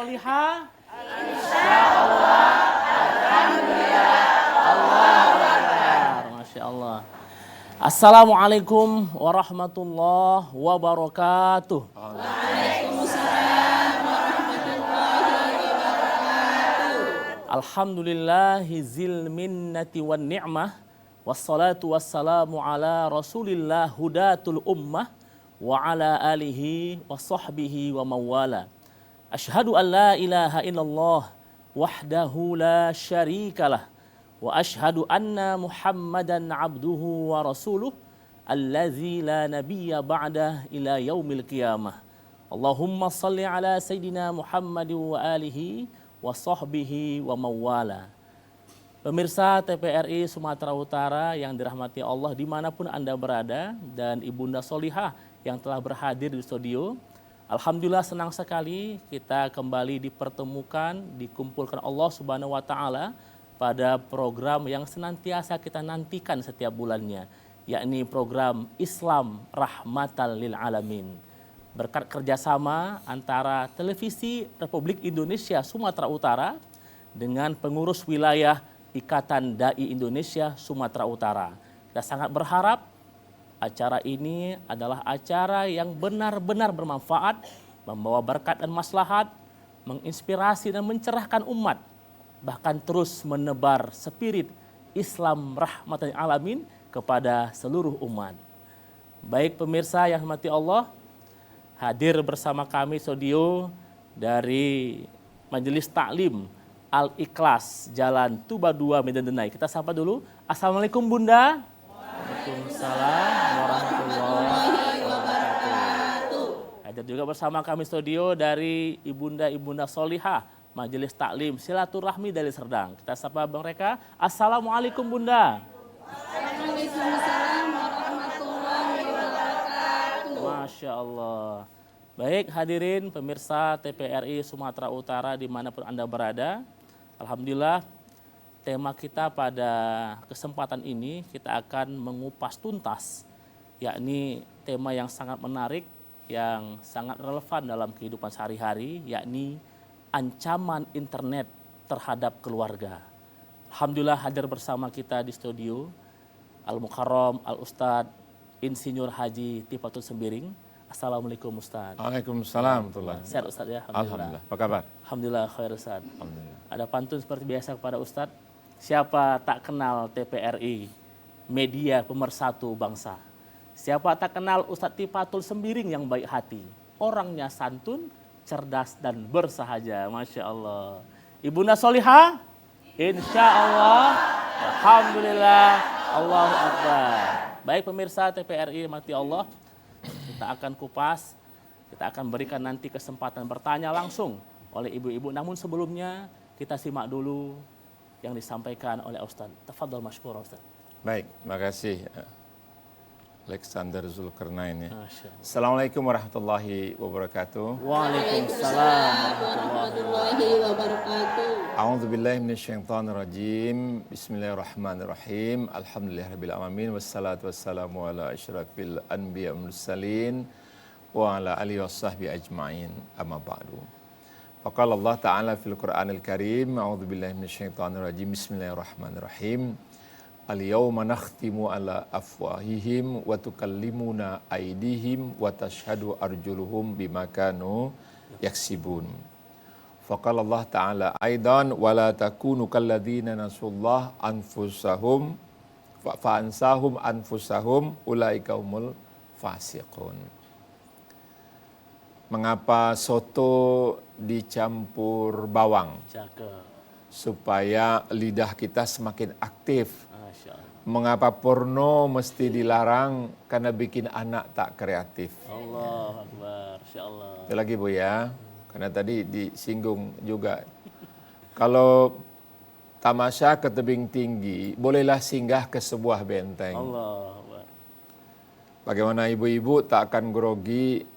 Solihah? Insyaallah. Alhamdulillah. Allahu Akbar. Masya Allah. Assalamualaikum warahmatullahi wabarakatuh. Waalaikumsalam warahmatullahi wabarakatuh. Alhamdulillahi zil minnati wan ni'mah. Wassalatu wassalamu ala rasulillah hudatul ummah. Wa ala alihi wa sahbihi wa mawala. Ashhadu an la ilaha illallah wahdahu la syarikalah. Wa ashhadu anna Muhammadan abduhu wa rasuluh allazi la nabiyya ba'dah ila yaumil qiyamah. Allahumma salli ala sayyidina Muhammad wa alihi wa sahbihi wa mawala. Pemirsa TPRI Sumatera Utara yang dirahmati Allah dimanapun Anda berada, dan Ibunda Solihah yang telah berhadir di studio. Alhamdulillah senang sekali kita kembali dipertemukan, dikumpulkan Allah Subhanahu wa Ta'ala pada program yang senantiasa kita nantikan setiap bulannya, yakni program Islam Rahmatan lil Alamin. Berkat kerjasama antara Televisi Republik Indonesia Sumatera Utara dengan pengurus wilayah Ikatan Dai Indonesia Sumatera Utara. Kita sangat berharap acara ini adalah acara yang benar-benar bermanfaat, membawa berkat dan maslahat, menginspirasi dan mencerahkan umat, bahkan terus menebar spirit Islam Rahmatan lil Alamin kepada seluruh umat. Baik pemirsa yang dirahmati Allah, hadir bersama kami studio dari Majelis Taklim Al-Ikhlas Jalan Tuba 2 Medan Denai. Kita sapa dulu. Assalamualaikum Bunda. Waalaikumsalam warahmatullahi wabarakatuh. Hadir juga bersama kami studio dari Ibunda Solihah Majelis Taklim Silaturahmi dari Serdang. Kita sapa mereka. Assalamualaikum Bunda. Waalaikumsalam warahmatullahi wabarakatuh. Masya Allah. Baik hadirin pemirsa TPRI Sumatera Utara dimanapun Anda berada. Alhamdulillah tema kita pada kesempatan ini kita akan mengupas tuntas, yakni tema yang sangat menarik, yang sangat relevan dalam kehidupan sehari-hari, yakni ancaman internet terhadap keluarga. Alhamdulillah hadir bersama kita di studio Al-Mukarram Al-Ustadz Insinyur Haji Tifatul Sembiring. Assalamualaikum Ustadz. Waalaikumsalam. Sehat Ustadz ya? Alhamdulillah. Apa kabar? Alhamdulillah khair Ustadz. Alhamdulillah. Ada pantun seperti biasa kepada Ustadz. Siapa tak kenal TPRI, media pemersatu bangsa. Siapa tak kenal Ustadz Tifatul Sembiring yang baik hati. Orangnya santun, cerdas dan bersahaja. Masya Allah. Ibunda Solihah? Insya Allah. Alhamdulillah. Allahu Akbar. Baik pemirsa TPRI mati Allah, kita akan kupas, kita akan berikan nanti kesempatan bertanya langsung oleh ibu-ibu. Namun sebelumnya kita simak dulu yang disampaikan oleh Ustadz. Tafadhol mashkur Ustadz. Baik, terima kasih Alexander Zulkarnain ya. Masya Allah. Assalamualaikum warahmatullahi wabarakatuh. Waalaikumsalam Warahmatullahi wabarakatuh. A'udzubillahi minasyaitonirrajim. Bismillahirrahmanirrahim. Alhamdulillahirabbil alamin wassalatu wassalamu ala asyrafil anbiya wal mursalin wa ala alihi washabbihi ajmain. Amma ba'du. Faqala Allah Ta'ala fil Qur'anil Karim. A'udzubillahi minasyaitonirrajim. Bismillahirrahmanirrahim. Al-yawma nakhtimu ala afwahihim wa tukallimuna aydihim wa tashhadu arjuluhum bima kanu yaksibun. Faqala Allah Ta'ala aidan wa la takunu kalladzina nasullah anfusahum fa ansahum anfusahum ulaika humul fasiqun. Mengapa soto dicampur bawang? Cakep. Supaya lidah kita semakin aktif. Masya Allah. Mengapa porno mesti dilarang? Karena bikin anak tak kreatif. Allah Akbar. Masya Allah. Itu lagi Bu ya. Karena tadi disinggung juga. Kalau tamasya ke tebing tinggi, bolehlah singgah ke sebuah benteng. Allah Akbar. Bagaimana ibu-ibu tak akan grogi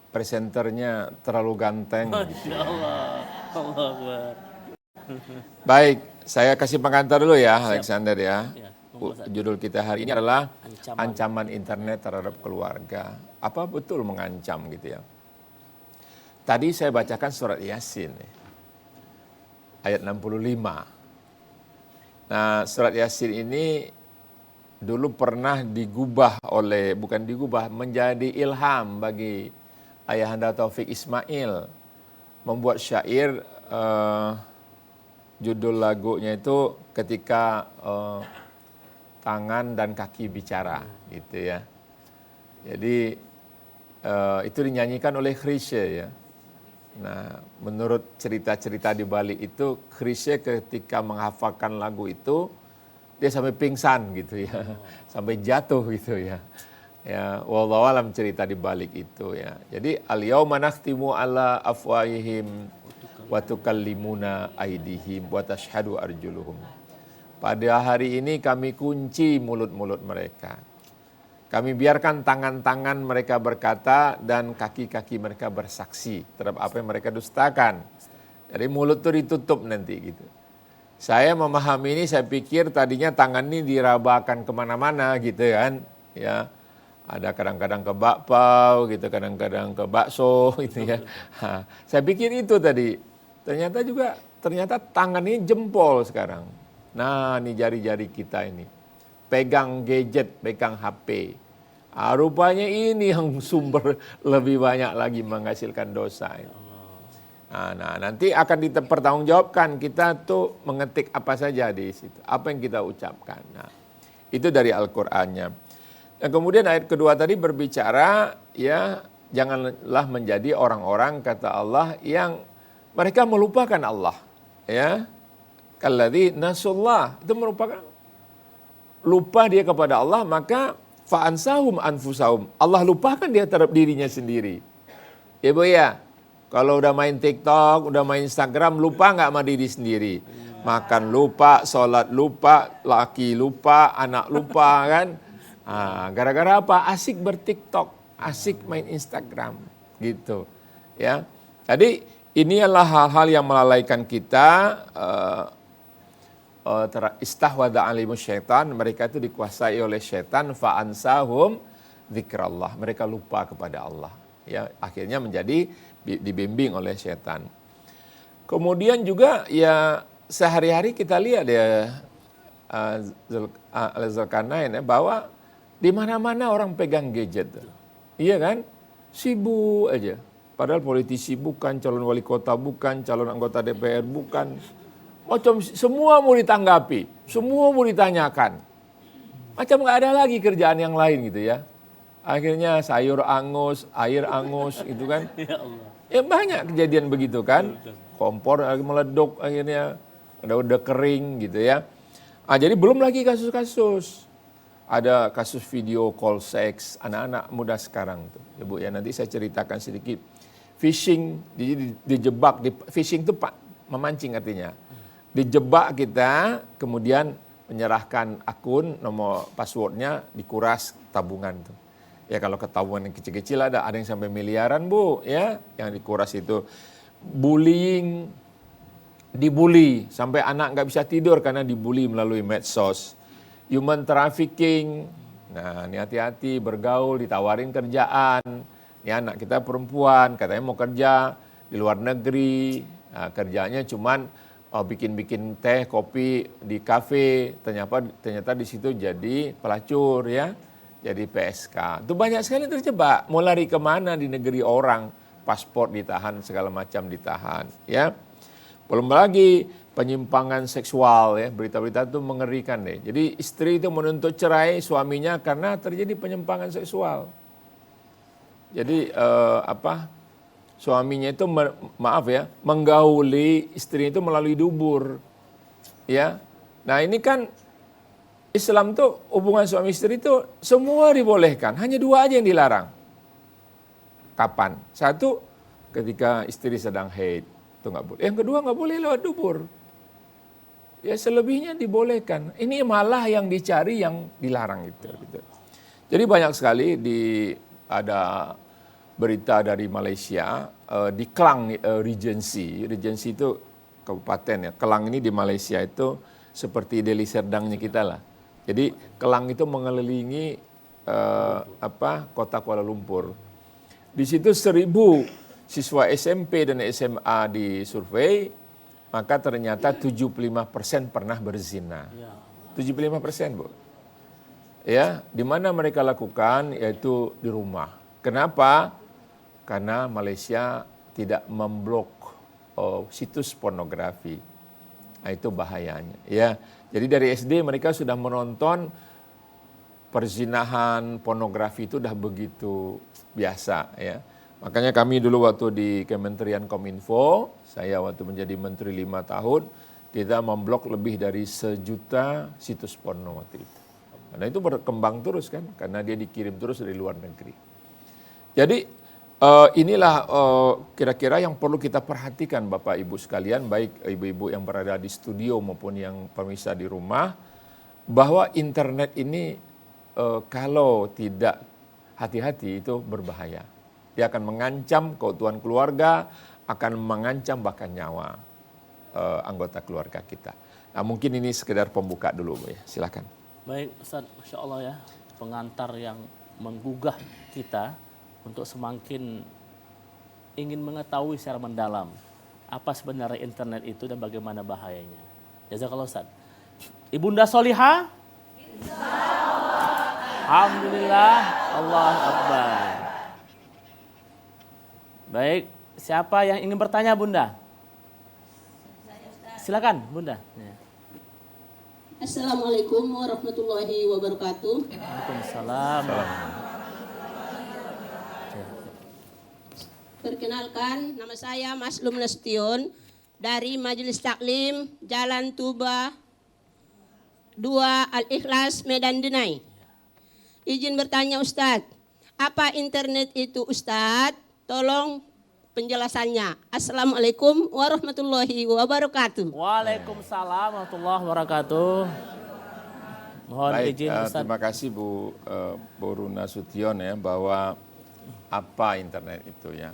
presenternya terlalu ganteng. Masya Allah. Allah Akbar. Baik, saya kasih pengantar dulu ya Alexander ya. Ya, Judul kita hari ini adalah Ancaman. ancaman internet terhadap keluarga. Apa betul mengancam gitu ya? tadi saya bacakan surat Yasin, ayat 65. Nah, surat Yasin ini dulu pernah digubah bukan digubah, menjadi ilham bagi Ayahanda Taufik Ismail. Membuat syair, judul lagunya itu ketika tangan dan kaki bicara, gitu ya. Jadi itu dinyanyikan oleh Chrisye ya. Nah, menurut cerita-cerita di balik itu, Chrisye ketika menghafalkan lagu itu, dia sampai pingsan gitu ya, sampai jatuh gitu ya. Ya, wallahu alam cerita di balik itu ya. Jadi al-yauma nakhtimu ala afwahihim wa tukallimuna aydihim wa tashhadu arjuluhum. Pada hari ini kami kunci mulut-mulut mereka. Kami biarkan tangan-tangan mereka berkata dan kaki-kaki mereka bersaksi terhadap apa yang mereka dustakan. Jadi mulut itu ditutup nanti gitu. Saya memahami ini, saya pikir tadinya tangan ini dirabakan kemana-mana gitu kan. Ya, ada kadang-kadang ke bakpao gitu, kadang-kadang ke bakso gitu ya. Saya pikir itu tadi. Ternyata tangan ini jempol sekarang. Nah, ini jari-jari kita ini. Pegang gadget, pegang HP. Rupanya ini yang sumber lebih banyak lagi menghasilkan dosa. Nah, nanti akan dipertanggungjawabkan kita tuh mengetik apa saja di situ. Apa yang kita ucapkan. Nah, itu dari Al-Qur'annya. Dan kemudian ayat kedua tadi berbicara, ya janganlah menjadi orang-orang kata Allah yang mereka melupakan Allah. Ya, kalladzi nasullah, itu merupakan lupa dia kepada Allah, maka fa'ansahum anfusahum, Allah lupakan dia terhadap dirinya sendiri. Ya Bu ya, kalau udah main TikTok, udah main Instagram, lupa nggak sama diri sendiri? Makan lupa, sholat lupa, laki lupa, anak lupa kan? Gara-gara apa? Asik bertiktok, asik main Instagram, gitu. Ya, jadi ini adalah hal-hal yang melalaikan kita. Istahwada alimus syaitan, mereka itu dikuasai oleh syaitan, fa'ansahum dzikrallah, mereka lupa kepada Allah. Ya, akhirnya menjadi dibimbing oleh syaitan. Kemudian juga ya sehari-hari kita lihat ya Zulkarnain ya, bahwa di mana-mana orang pegang gadget. Iya kan? Sibuk aja. Padahal politisi bukan, calon wali kota bukan, calon anggota DPR bukan. Macam semua mau ditanggapi, semua mau ditanyakan. Macam nggak ada lagi kerjaan yang lain gitu ya. Akhirnya sayur angus, air angus gitu kan. Ya Allah. Ya banyak kejadian begitu kan. Kompor lagi meleduk akhirnya, udah kering gitu ya. Jadi belum lagi kasus-kasus. Ada kasus video call seks anak-anak muda sekarang tuh. Ya Bu ya, nanti saya ceritakan sedikit. Phishing, dijebak, phishing itu memancing artinya. Dijebak kita, kemudian menyerahkan akun, nomor passwordnya, dikuras tabungan tuh. Ya kalau ketahuan yang kecil-kecil ada yang sampai miliaran Bu ya, yang dikuras itu. Bullying, dibully sampai anak nggak bisa tidur karena dibully melalui medsos. Human trafficking, nah ini hati-hati bergaul, ditawarin kerjaan. Ini anak kita perempuan, katanya mau kerja di luar negeri, kerjanya cuman bikin-bikin teh, kopi di kafe, ternyata di situ jadi pelacur ya, jadi PSK. Itu banyak sekali terjebak, mau lari kemana di negeri orang, paspor ditahan, segala macam ditahan ya. Belum lagi penyimpangan seksual ya, berita-berita itu mengerikan deh. Jadi istri itu menuntut cerai suaminya karena terjadi penyimpangan seksual. Jadi suaminya itu menggauli istri itu melalui dubur. Ya. Nah, ini kan Islam tuh hubungan suami istri itu semua dibolehkan, hanya dua aja yang dilarang. Kapan? Satu, ketika istri sedang haid, itu nggak boleh. Yang kedua, nggak boleh lewat dubur. Ya selebihnya dibolehkan. Ini malah yang dicari yang dilarang gitu. Jadi banyak sekali ada berita dari Malaysia di Klang Regency. Regency itu kabupaten ya. Kelang ini di Malaysia itu seperti Deli Serdangnya kita lah. Jadi Kelang itu mengelilingi kota Kuala Lumpur. Di situ 1.000 siswa SMP dan SMA disurvei, maka ternyata 75% pernah berzina. 75%, Bu. Ya, di mana mereka lakukan yaitu di rumah. Kenapa? Karena Malaysia tidak memblok situs pornografi. Nah, itu bahayanya. Ya, jadi dari SD mereka sudah menonton perzinahan, pornografi itu udah begitu biasa. Ya, makanya kami dulu waktu di Kementerian Kominfo, saya waktu menjadi Menteri 5 tahun, kita memblok lebih dari 1 juta situs porno waktu itu. Karena itu berkembang terus kan, karena dia dikirim terus dari luar negeri. Jadi inilah kira-kira yang perlu kita perhatikan Bapak Ibu sekalian, baik ibu-ibu yang berada di studio maupun yang pemirsa di rumah, bahwa internet ini kalau tidak hati-hati itu berbahaya. Dia akan mengancam keutuhan keluarga, akan mengancam bahkan nyawa anggota keluarga kita. Nah, mungkin ini sekedar pembuka dulu, Bu, ya. Silakan. Baik Ustaz, Masya Allah ya, pengantar yang menggugah kita untuk semakin ingin mengetahui secara mendalam apa sebenarnya internet itu dan bagaimana bahayanya. Jazakallah Ustaz. Ibunda Soliha? Alhamdulillah, Allah Akbar. Baik, siapa yang ingin bertanya Bunda? Silakan Bunda. Ya. Assalamualaikum warahmatullahi wabarakatuh. Waalaikumsalam. Perkenalkan, nama saya Maslum Nasution dari Majelis Taklim Jalan Tuba 2 Al-Ikhlas Medan Denai. Izin bertanya Ustadz, apa internet itu Ustadz? Tolong penjelasannya. Assalamualaikum warahmatullahi wabarakatuh. Waalaikumsalam warahmatullahi wabarakatuh. Mohon Baik, izin Ustaz. terima kasih Bu Runa Sution ya, bahwa apa internet itu ya.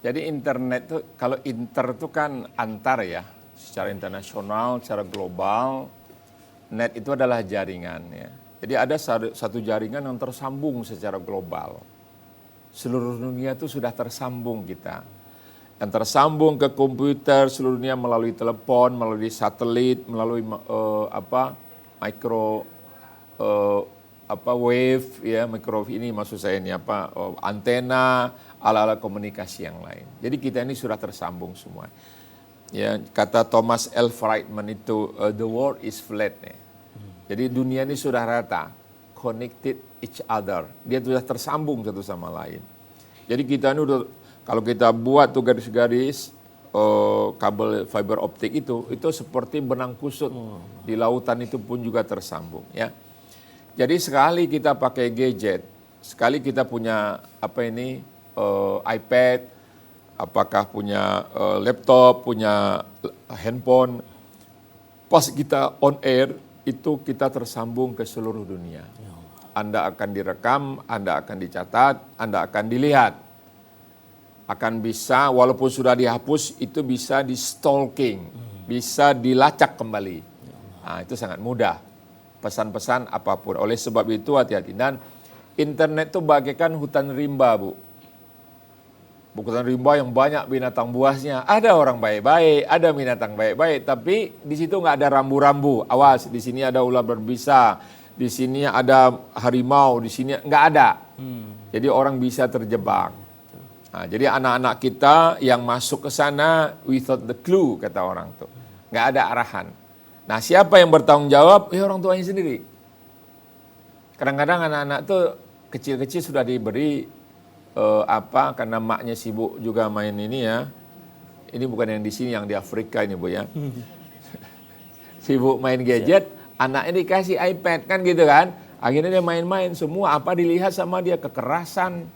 Jadi internet itu, kalau inter itu kan antar ya, secara internasional, secara global. Net itu adalah jaringan ya. Jadi ada satu jaringan yang tersambung secara global. Seluruh dunia itu sudah tersambung kita. Yang tersambung ke komputer seluruh dunia melalui telepon, melalui satelit, melalui wave ya, microwave ini maksud saya ini antena, ala-ala komunikasi yang lain. Jadi kita ini sudah tersambung semua. Ya, kata Thomas L. Friedman itu the world is flat ya. Jadi dunia ini sudah rata, connected each other. Dia sudah tersambung satu sama lain. Jadi kita ini udah, kalau kita buat tuh garis-garis kabel fiber optik itu seperti benang kusut. Di lautan itu pun juga tersambung ya. Jadi sekali kita pakai gadget, sekali kita punya iPad, apakah punya laptop, punya handphone, pas kita on air itu kita tersambung ke seluruh dunia. Anda akan direkam, Anda akan dicatat, Anda akan dilihat. Akan bisa, walaupun sudah dihapus, itu bisa di stalking, bisa dilacak kembali. Nah, itu sangat mudah. Pesan-pesan apapun. Oleh sebab itu hati-hati. Dan internet itu bagaikan hutan rimba, Bu. Hutan rimba yang banyak binatang buasnya. Ada orang baik-baik, ada binatang baik-baik, tapi di situ nggak ada rambu-rambu. Awas, di sini ada ular berbisa, di sini ada harimau, di sini nggak ada. Jadi orang bisa terjebak. Nah, jadi anak-anak kita yang masuk ke sana without the clue, kata orang tuh, nggak ada arahan. Nah, siapa yang bertanggung jawab? Ya orang tuanya sendiri. Kadang-kadang anak-anak tuh kecil-kecil sudah diberi karena maknya sibuk juga main ini ya. Ini bukan yang di sini, yang di Afrika ini Bu ya. Sibuk main gadget, anaknya dikasih iPad kan gitu kan. Akhirnya dia main-main, semua apa dilihat sama dia, kekerasan.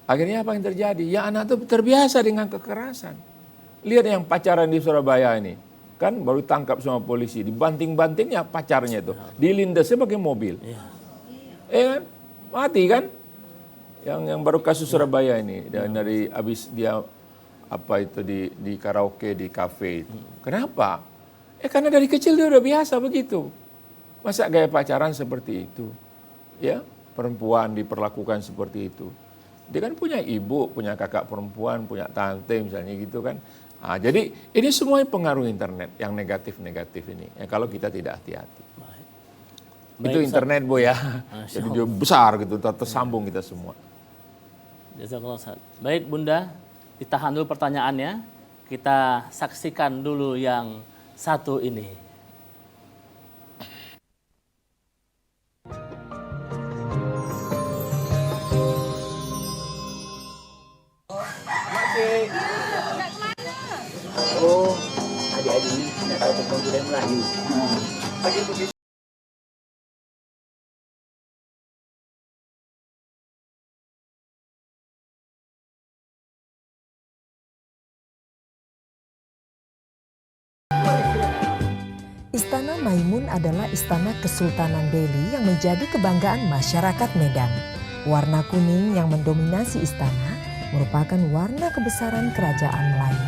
Akhirnya apa yang terjadi? Ya anak itu terbiasa dengan kekerasan. Lihat yang pacaran di Surabaya ini. Kan baru tangkap sama polisi, dibanting-bantingnya pacarnya itu. Dilindasnya pakai mobil. Kan? Mati kan? Yang baru kasus Surabaya ini, dan dari habis dia di karaoke, di kafe itu. Kenapa? Karena dari kecil dia udah biasa begitu. Masa gaya pacaran seperti itu? Ya, perempuan diperlakukan seperti itu. Dia kan punya ibu, punya kakak perempuan, punya tante misalnya gitu kan. Nah, jadi ini semua pengaruh internet yang negatif-negatif ini. Ya, kalau kita tidak hati-hati. Itu Baik, internet Bu ya. Masya Jadi dia besar gitu, tersambung kita semua. Jazakallah Ustaz. Baik Bunda, ditahan dulu pertanyaannya. Kita saksikan dulu yang satu ini. Oh, adik-adik tidak tahu tentang budaya Melayu. Istana Maimun adalah istana Kesultanan Delhi yang menjadi kebanggaan masyarakat Medan. Warna kuning yang mendominasi istana merupakan warna kebesaran kerajaan Melayu.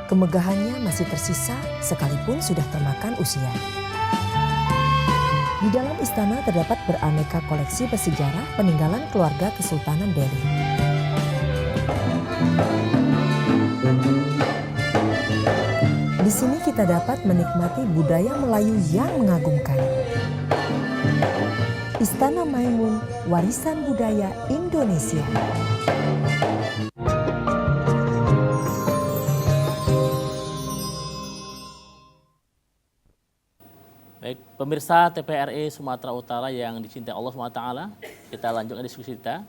Kemegahannya masih tersisa sekalipun sudah termakan usia. Di dalam istana terdapat beraneka koleksi bersejarah peninggalan keluarga Kesultanan Delhi. Di sini kita dapat menikmati budaya Melayu yang mengagumkan. Istana Maimun, warisan budaya Indonesia. Baik, pemirsa TPRI Sumatera Utara yang dicintai Allah SWT, kita lanjutkan diskusi kita.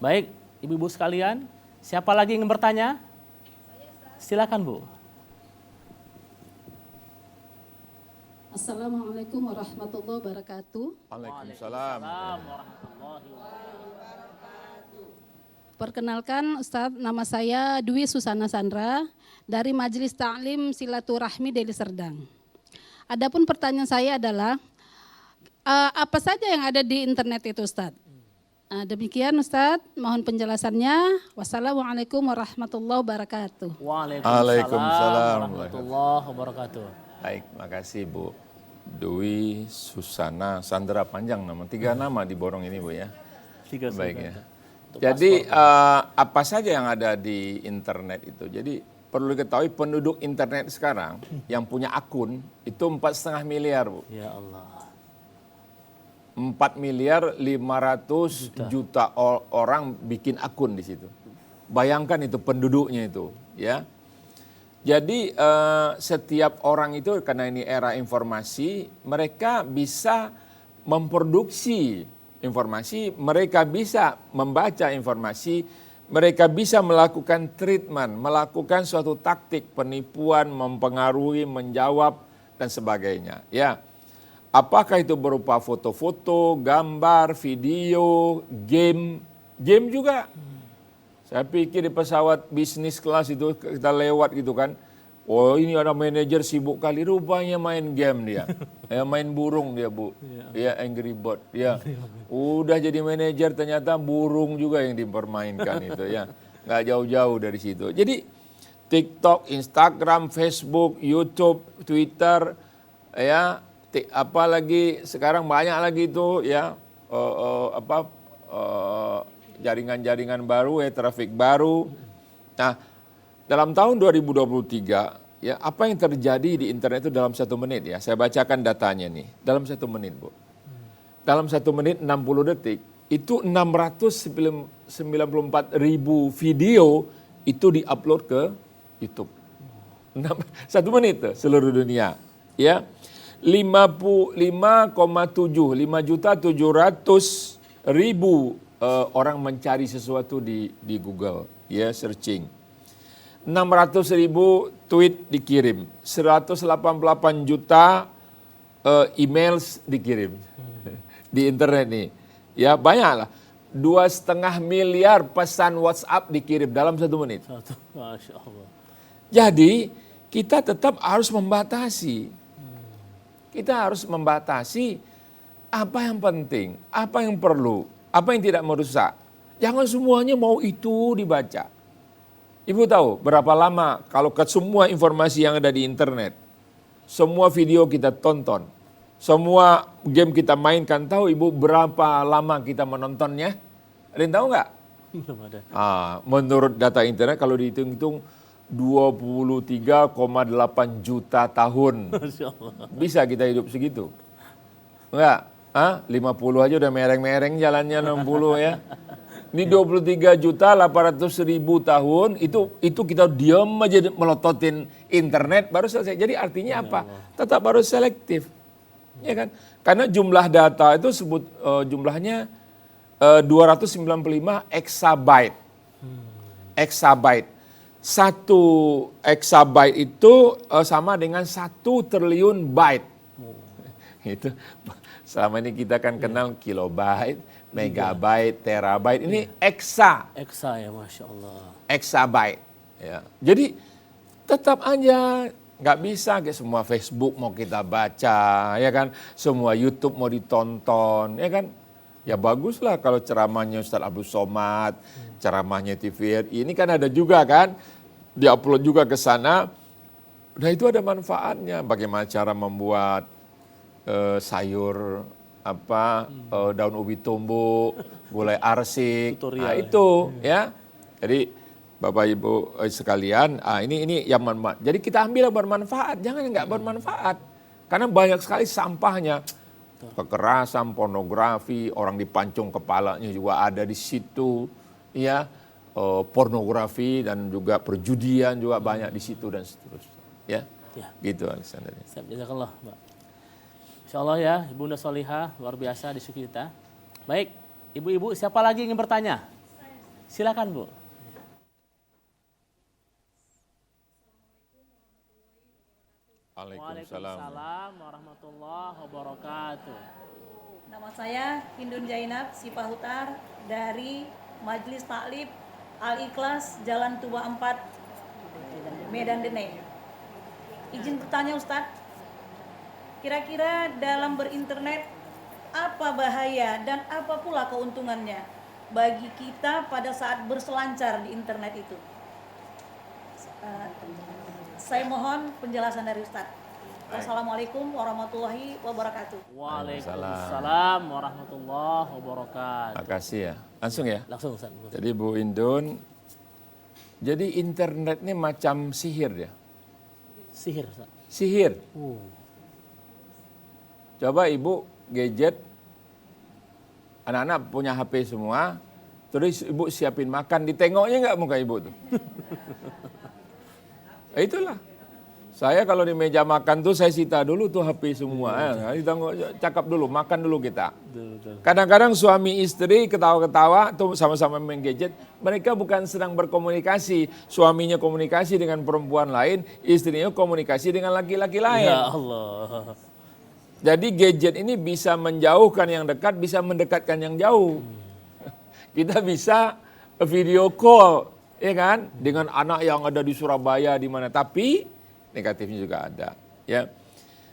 Baik, ibu-ibu sekalian, siapa lagi yang ingin bertanya? Silakan Bu. Assalamualaikum warahmatullahi wabarakatuh. Waalaikumsalam. Perkenalkan Ustadz, nama saya Dwi Susana Sandra dari Majelis Ta'lim Silaturahmi Deli Serdang. Adapun pertanyaan saya adalah, apa saja yang ada di internet itu Ustadz? Demikian Ustadz, mohon penjelasannya. Wassalamualaikum warahmatullahi wabarakatuh. Waalaikumsalam warahmatullahi wabarakatuh. Baik, makasih Bu. Dwi Susana Sandra, panjang nama, 3 nama diborong ini Bu ya. 3 Baik ya. Untuk Jadi apa saja yang ada di internet itu. Jadi perlu diketahui penduduk internet sekarang yang punya akun itu 4,5 miliar Bu. Ya Allah. 4 miliar 500 juta orang bikin akun di situ. Bayangkan itu penduduknya itu ya. Jadi setiap orang itu karena ini era informasi, mereka bisa memproduksi informasi, mereka bisa membaca informasi, mereka bisa melakukan treatment, melakukan suatu taktik penipuan, mempengaruhi, menjawab dan sebagainya. Ya, apakah itu berupa foto-foto, gambar, video, game juga. Saya pikir di pesawat bisnis kelas itu kita lewat gitu kan. Oh ini ada manajer sibuk kali, rupanya main game dia. Main burung dia Bu. Ya Angry Bird. Ya. Udah jadi manajer ternyata burung juga yang dipermainkan itu ya. Nggak jauh-jauh dari situ. Jadi TikTok, Instagram, Facebook, YouTube, Twitter ya, apalagi sekarang banyak lagi itu ya jaringan-jaringan baru trafik baru. Nah, dalam tahun 2023 ya, apa yang terjadi di internet itu dalam 1 menit ya. Saya bacakan datanya nih. Dalam 1 menit, Bu. Dalam 1 menit 60 detik itu 694 ribu video itu diupload ke YouTube. 1 menit tuh, seluruh dunia. Ya. 5,700,000 orang mencari sesuatu di Google, ya searching. 600.000 tweet dikirim, 188 juta emails dikirim di internet nih. Ya banyak lah, 2,5 miliar pesan WhatsApp dikirim dalam 1 menit. Masya Allah. Jadi kita tetap harus membatasi. Kita harus membatasi apa yang penting, apa yang perlu. Apa yang tidak merusak? Jangan semuanya mau itu dibaca. Ibu tahu berapa lama kalau ke semua informasi yang ada di internet, semua video kita tonton, semua game kita mainkan, tahu Ibu berapa lama kita menontonnya? Ada yang tahu nggak? Belum ada. Menurut data internet kalau dihitung-hitung 23,8 juta tahun. Masya Allah. Bisa kita hidup segitu? Enggak? 50 aja udah mereng-mereng jalannya 60 ya. Ini 23.800.000 tahun itu kita diam aja melototin internet baru selesai. Jadi artinya apa? Tetap harus selektif. Ya kan? Karena jumlah data itu jumlahnya 295 exabyte. Exabyte. 1 exabyte itu sama dengan 1 triliun byte. Itu selama ini kita kan kenal kilobyte, megabyte, terabyte. Ini Eksa ya, Masya Allah. exabyte. Ya. Jadi tetap aja nggak bisa kayak semua Facebook mau kita baca, ya kan? Semua YouTube mau ditonton, ya kan? Ya baguslah kalau ceramahnya Ustaz Abdul Somad, ceramahnya TVRI, ini kan ada juga kan? Diupload juga ke sana. Nah itu ada manfaatnya. Bagaimana cara membuat sayur daun ubi tumbuk, gulai arsik, Tutorial. itu ya. Jadi Bapak Ibu sekalian, ini yang bermanfaat. Jadi kita ambil yang bermanfaat, jangan yang nggak bermanfaat. Karena banyak sekali sampahnya. Kekerasan, pornografi, orang dipancung kepalanya juga ada di situ, ya. Pornografi dan juga perjudian juga banyak di situ dan seterusnya. Ya, gitu Alexander. Jazakallah, Mbak. Insya Allah ya, Bunda Solihah, luar biasa diskusi kita. Baik, ibu-ibu siapa lagi ingin bertanya? Silakan Bu. Waalaikumsalam warahmatullahi wabarakatuh. Nama saya Hindun Jainab Sipahutar dari Majelis Taklim Al-Ikhlas Jalan Tuba 4 Medan Denai. Izin bertanya Ustadz, kira-kira dalam berinternet apa bahaya dan apa pula keuntungannya bagi kita pada saat berselancar di internet itu? Saya mohon penjelasan dari Ustadz. Wassalamualaikum warahmatullahi wabarakatuh. Waalaikumsalam warahmatullahi wabarakatuh. Makasih ya. Langsung ya. Langsung Ustaz. Jadi Bu Indun, jadi internet ini macam sihir ya. Sihir Ustaz. Sihir. Coba Ibu gadget, anak-anak punya HP semua, terus Ibu siapin makan, ditengoknya nggak muka Ibu tuh? Itulah. Saya kalau di meja makan tuh saya sita dulu tuh HP semua. Cakap dulu, makan dulu kita. Kadang-kadang suami istri ketawa-ketawa tuh sama-sama main gadget. Mereka bukan sedang berkomunikasi. Suaminya komunikasi dengan perempuan lain, istrinya komunikasi dengan laki-laki lain. Ya Allah. Jadi gadget ini bisa menjauhkan yang dekat, bisa mendekatkan yang jauh. Kita bisa video call, ya kan? Dengan anak yang ada di Surabaya di mana. Tapi negatifnya juga ada, ya.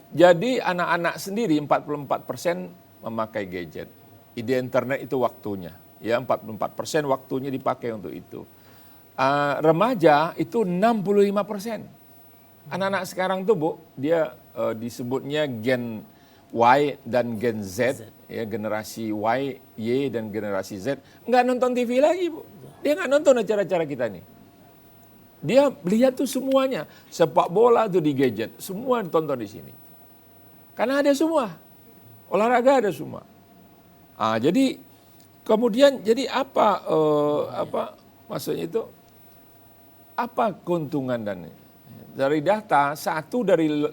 Jadi anak-anak sendiri 44% memakai gadget. Ide internet itu waktunya, ya 44% waktunya dipakai untuk itu. Remaja itu 65%. Anak-anak sekarang tuh Bu, dia disebutnya Gen Y dan Gen Z, ya generasi Y, Y dan generasi Z, nggak nonton TV lagi Bu. Dia nggak nonton acara-acara kita nih. Dia lihat tuh semuanya, sepak bola tuh di gadget, semua ditonton di sini. Karena ada semua, olahraga ada semua. Jadi kemudian jadi apa maksudnya itu? Apa keuntungan dan dari data 1 dari 5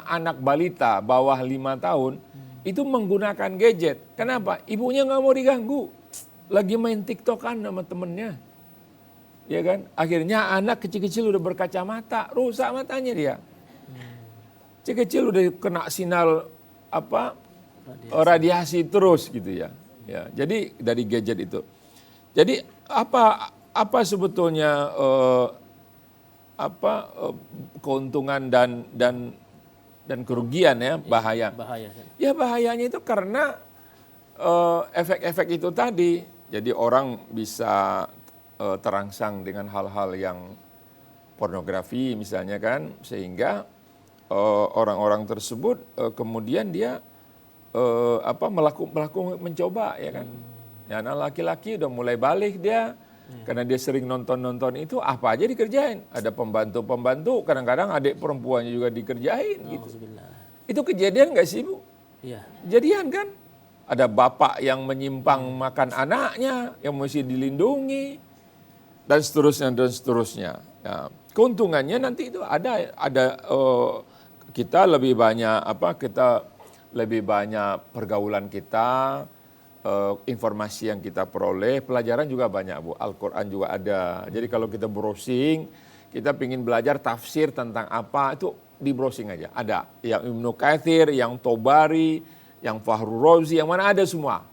anak balita bawah 5 tahun itu menggunakan gadget. Kenapa? Ibunya nggak mau diganggu, lagi main TikTokan sama temennya. Ya kan, akhirnya anak kecil-kecil udah berkacamata, rusak matanya dia. Kecil-kecil udah kena sinar radiasi terus gitu ya. Ya, jadi dari gadget itu. Jadi apa sebetulnya keuntungan dan kerugian ya, bahaya. Ya bahayanya itu karena efek-efek itu tadi. Jadi orang bisa terangsang dengan hal-hal yang pornografi misalnya kan, sehingga orang-orang tersebut kemudian dia melakukan mencoba ya kan, Ya, anak laki-laki udah mulai balik dia. Karena dia sering nonton-nonton itu, apa aja dikerjain. Ada pembantu-pembantu, kadang-kadang adik perempuannya juga dikerjain gitu. Itu kejadian nggak sih, Bu? Iya. Kejadian kan? Ada bapak yang menyimpang makan anaknya, yang mesti dilindungi, dan seterusnya, dan seterusnya. Ya, keuntungannya nanti itu ada kita lebih banyak pergaulan kita, informasi yang kita peroleh, pelajaran juga banyak, Bu. Al-Quran juga ada. Jadi kalau kita browsing, kita ingin belajar tafsir tentang apa, itu di browsing aja. Ada yang Ibnu Katsir, yang Tobari, yang Fahru Razi, yang mana ada semua.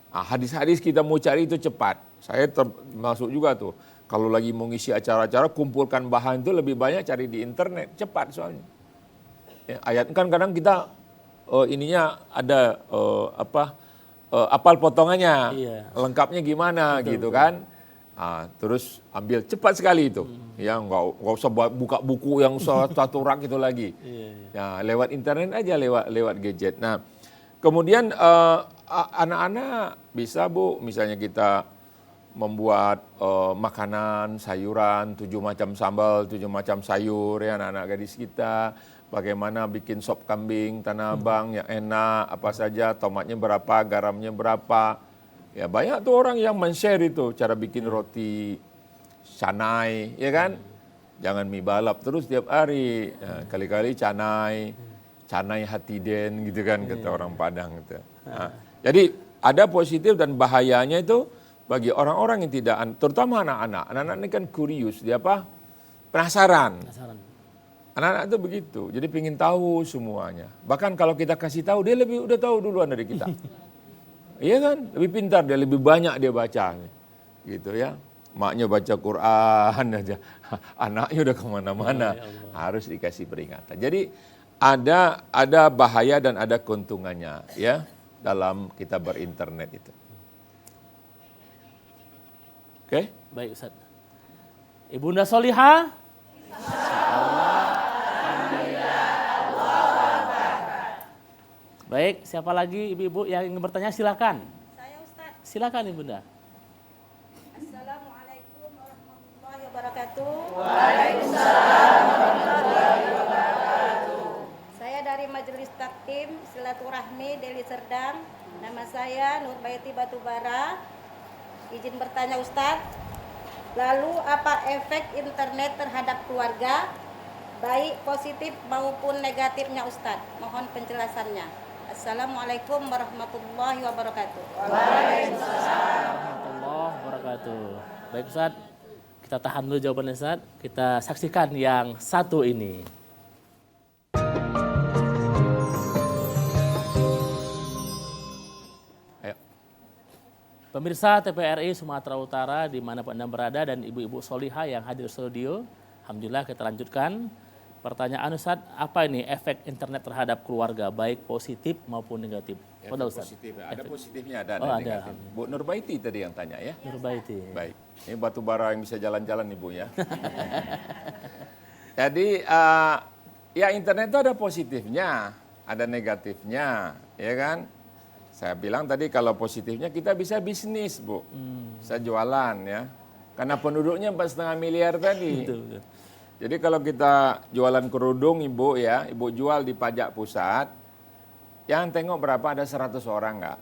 Nah, hadis-hadis kita mau cari itu cepat. Saya termasuk juga tuh. Kalau lagi mau ngisi acara-acara, kumpulkan bahan itu lebih banyak cari di internet, cepat soalnya. Ya, ayat kan kadang kita ininya ada apal potongannya, lengkapnya gimana gitu kan. Nah, terus ambil cepat sekali itu. Ya nggak usah buka buku yang satu rak itu lagi. Ya lewat internet aja, lewat gadget. Nah, kemudian anak-anak bisa, Bu, misalnya kita membuat makanan, sayuran, 7 macam sambal, 7 macam sayur ya anak-anak gadis kita. Bagaimana bikin sop kambing Tanah Abang yang enak, apa saja, tomatnya berapa, garamnya berapa. Ya banyak tuh orang yang men-share itu cara bikin roti canai, ya kan? Jangan mie balap terus tiap hari. Ya, kali-kali canai hatiden gitu kan, kata orang Padang gitu. Nah, jadi ada positif dan bahayanya itu bagi orang-orang yang tidak, terutama anak-anak. Anak-anak ini kan kurius, dia apa? Penasaran. Anak-anak itu begitu, jadi pengen tahu semuanya. Bahkan kalau kita kasih tahu, dia udah tahu duluan dari kita. Iya kan? Lebih pintar dia, lebih banyak dia baca. Gitu ya. Maknya baca Quran aja. Anaknya udah kemana-mana. Harus dikasih peringatan. Jadi ada bahaya dan ada keuntungannya ya dalam kita berinternet itu. Oke? Baik, Ustaz. Ibunda Solihah. Baik, siapa lagi ibu-ibu yang ingin bertanya silakan. Saya Ustaz. Silakan Ibunda. Assalamualaikum warahmatullahi wabarakatuh. Waalaikumsalam warahmatullahi wabarakatuh. Saya dari Majelis Taklim Silaturahmi Deli Serdang. Nama saya Nurbaiti Batubara. Izin bertanya Ustaz. Lalu apa efek internet terhadap keluarga? Baik positif maupun negatifnya Ustaz. Mohon penjelasannya. Assalamualaikum warahmatullahi wabarakatuh. Waalaikumsalam warahmatullahi wabarakatuh. Baik Ustaz, kita tahan dulu jawabannya Ustaz. Kita saksikan yang satu ini. Ayo. Pemirsa TVRI Sumatera Utara dimanapun Anda berada dan ibu-ibu solihah yang hadir di studio. Alhamdulillah kita lanjutkan. Pertanyaan Ustaz, apa ini efek internet terhadap keluarga, baik positif maupun negatif? Efek positif, ada positifnya, ada negatif. Ada. Bu Nurbaiti tadi yang tanya ya. Nurbaiti. Baik, ini batu bara yang bisa jalan-jalan nih Bu ya. Jadi ya internet itu ada positifnya, ada negatifnya, ya kan? Saya bilang tadi kalau positifnya kita bisa bisnis Bu, bisa jualan ya. Karena penduduknya 4,5 miliar tadi. Betul. Jadi kalau kita jualan kerudung Ibu ya, Ibu jual di pajak pusat, yang tengok berapa ada 100 orang nggak?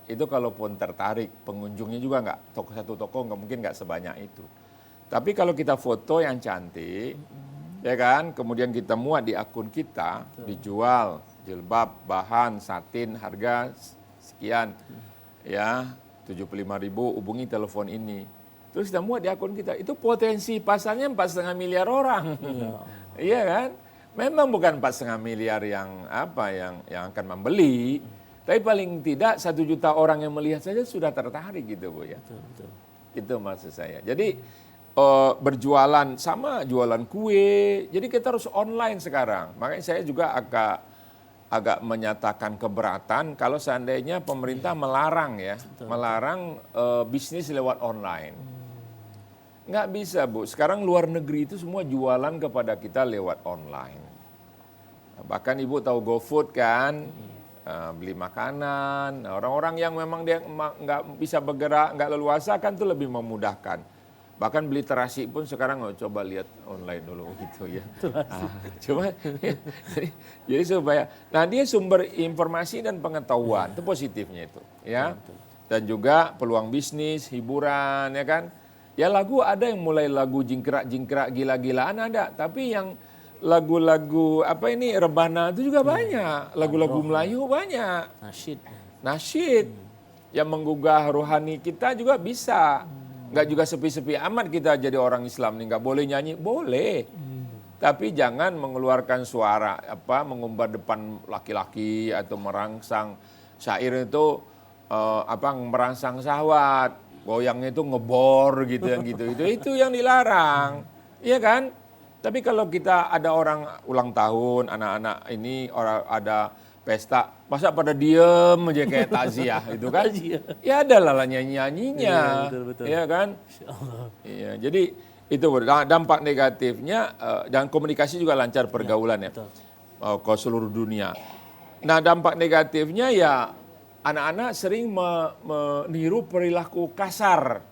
Itu kalaupun tertarik, pengunjungnya juga nggak, satu toko nggak mungkin nggak sebanyak itu. Tapi kalau kita foto yang cantik, ya kan, kemudian kita muat di akun kita, dijual, jilbab, bahan, satin, harga sekian, ya 75.000, hubungi telepon ini. Terus kita muat di akun kita, itu potensi pasarnya 4,5 miliar orang. Iya kan? Memang bukan 4,5 miliar yang akan membeli, tapi paling tidak 1 juta orang yang melihat saja sudah tertarik gitu Bu ya. Betul. Itu maksud saya. Jadi berjualan sama jualan kue, jadi kita harus online sekarang. Makanya saya juga agak menyatakan keberatan kalau seandainya pemerintah melarang bisnis lewat online. Nggak bisa Bu, sekarang luar negeri itu semua jualan kepada kita lewat online. Bahkan Ibu tahu GoFood kan, beli makanan. Nah, orang-orang yang memang dia nggak bisa bergerak, nggak leluasa kan itu lebih memudahkan. Bahkan beli terasi pun sekarang coba lihat online dulu gitu ya. Coba jadi supaya, nah dia sumber informasi dan pengetahuan itu positifnya itu ya. Dan juga peluang bisnis, hiburan ya kan. Ya lagu ada yang mulai lagu jingkrak-jingkrak gila-gilaan ada, tapi yang lagu-lagu rebana itu juga banyak, lagu-lagu Melayu banyak, nasyid yang menggugah rohani kita juga bisa. Nggak juga sepi-sepi amat kita jadi orang Islam nih, nggak boleh nyanyi, boleh. Tapi jangan mengeluarkan suara mengumbar depan laki-laki atau merangsang syair itu merangsang syahwat, goyangnya itu ngebor gitu yang itu yang dilarang, iya kan? Tapi kalau kita ada orang ulang tahun, anak-anak ini orang ada pesta, masa pada diem aja kayak takziah itu kan? Ya ada lah nyanyi-nyanyinya, ya kan? Iya, jadi itu dampak negatifnya dan komunikasi juga lancar pergaulan ya, ke seluruh dunia. Nah dampak negatifnya ya anak-anak sering meniru perilaku kasar,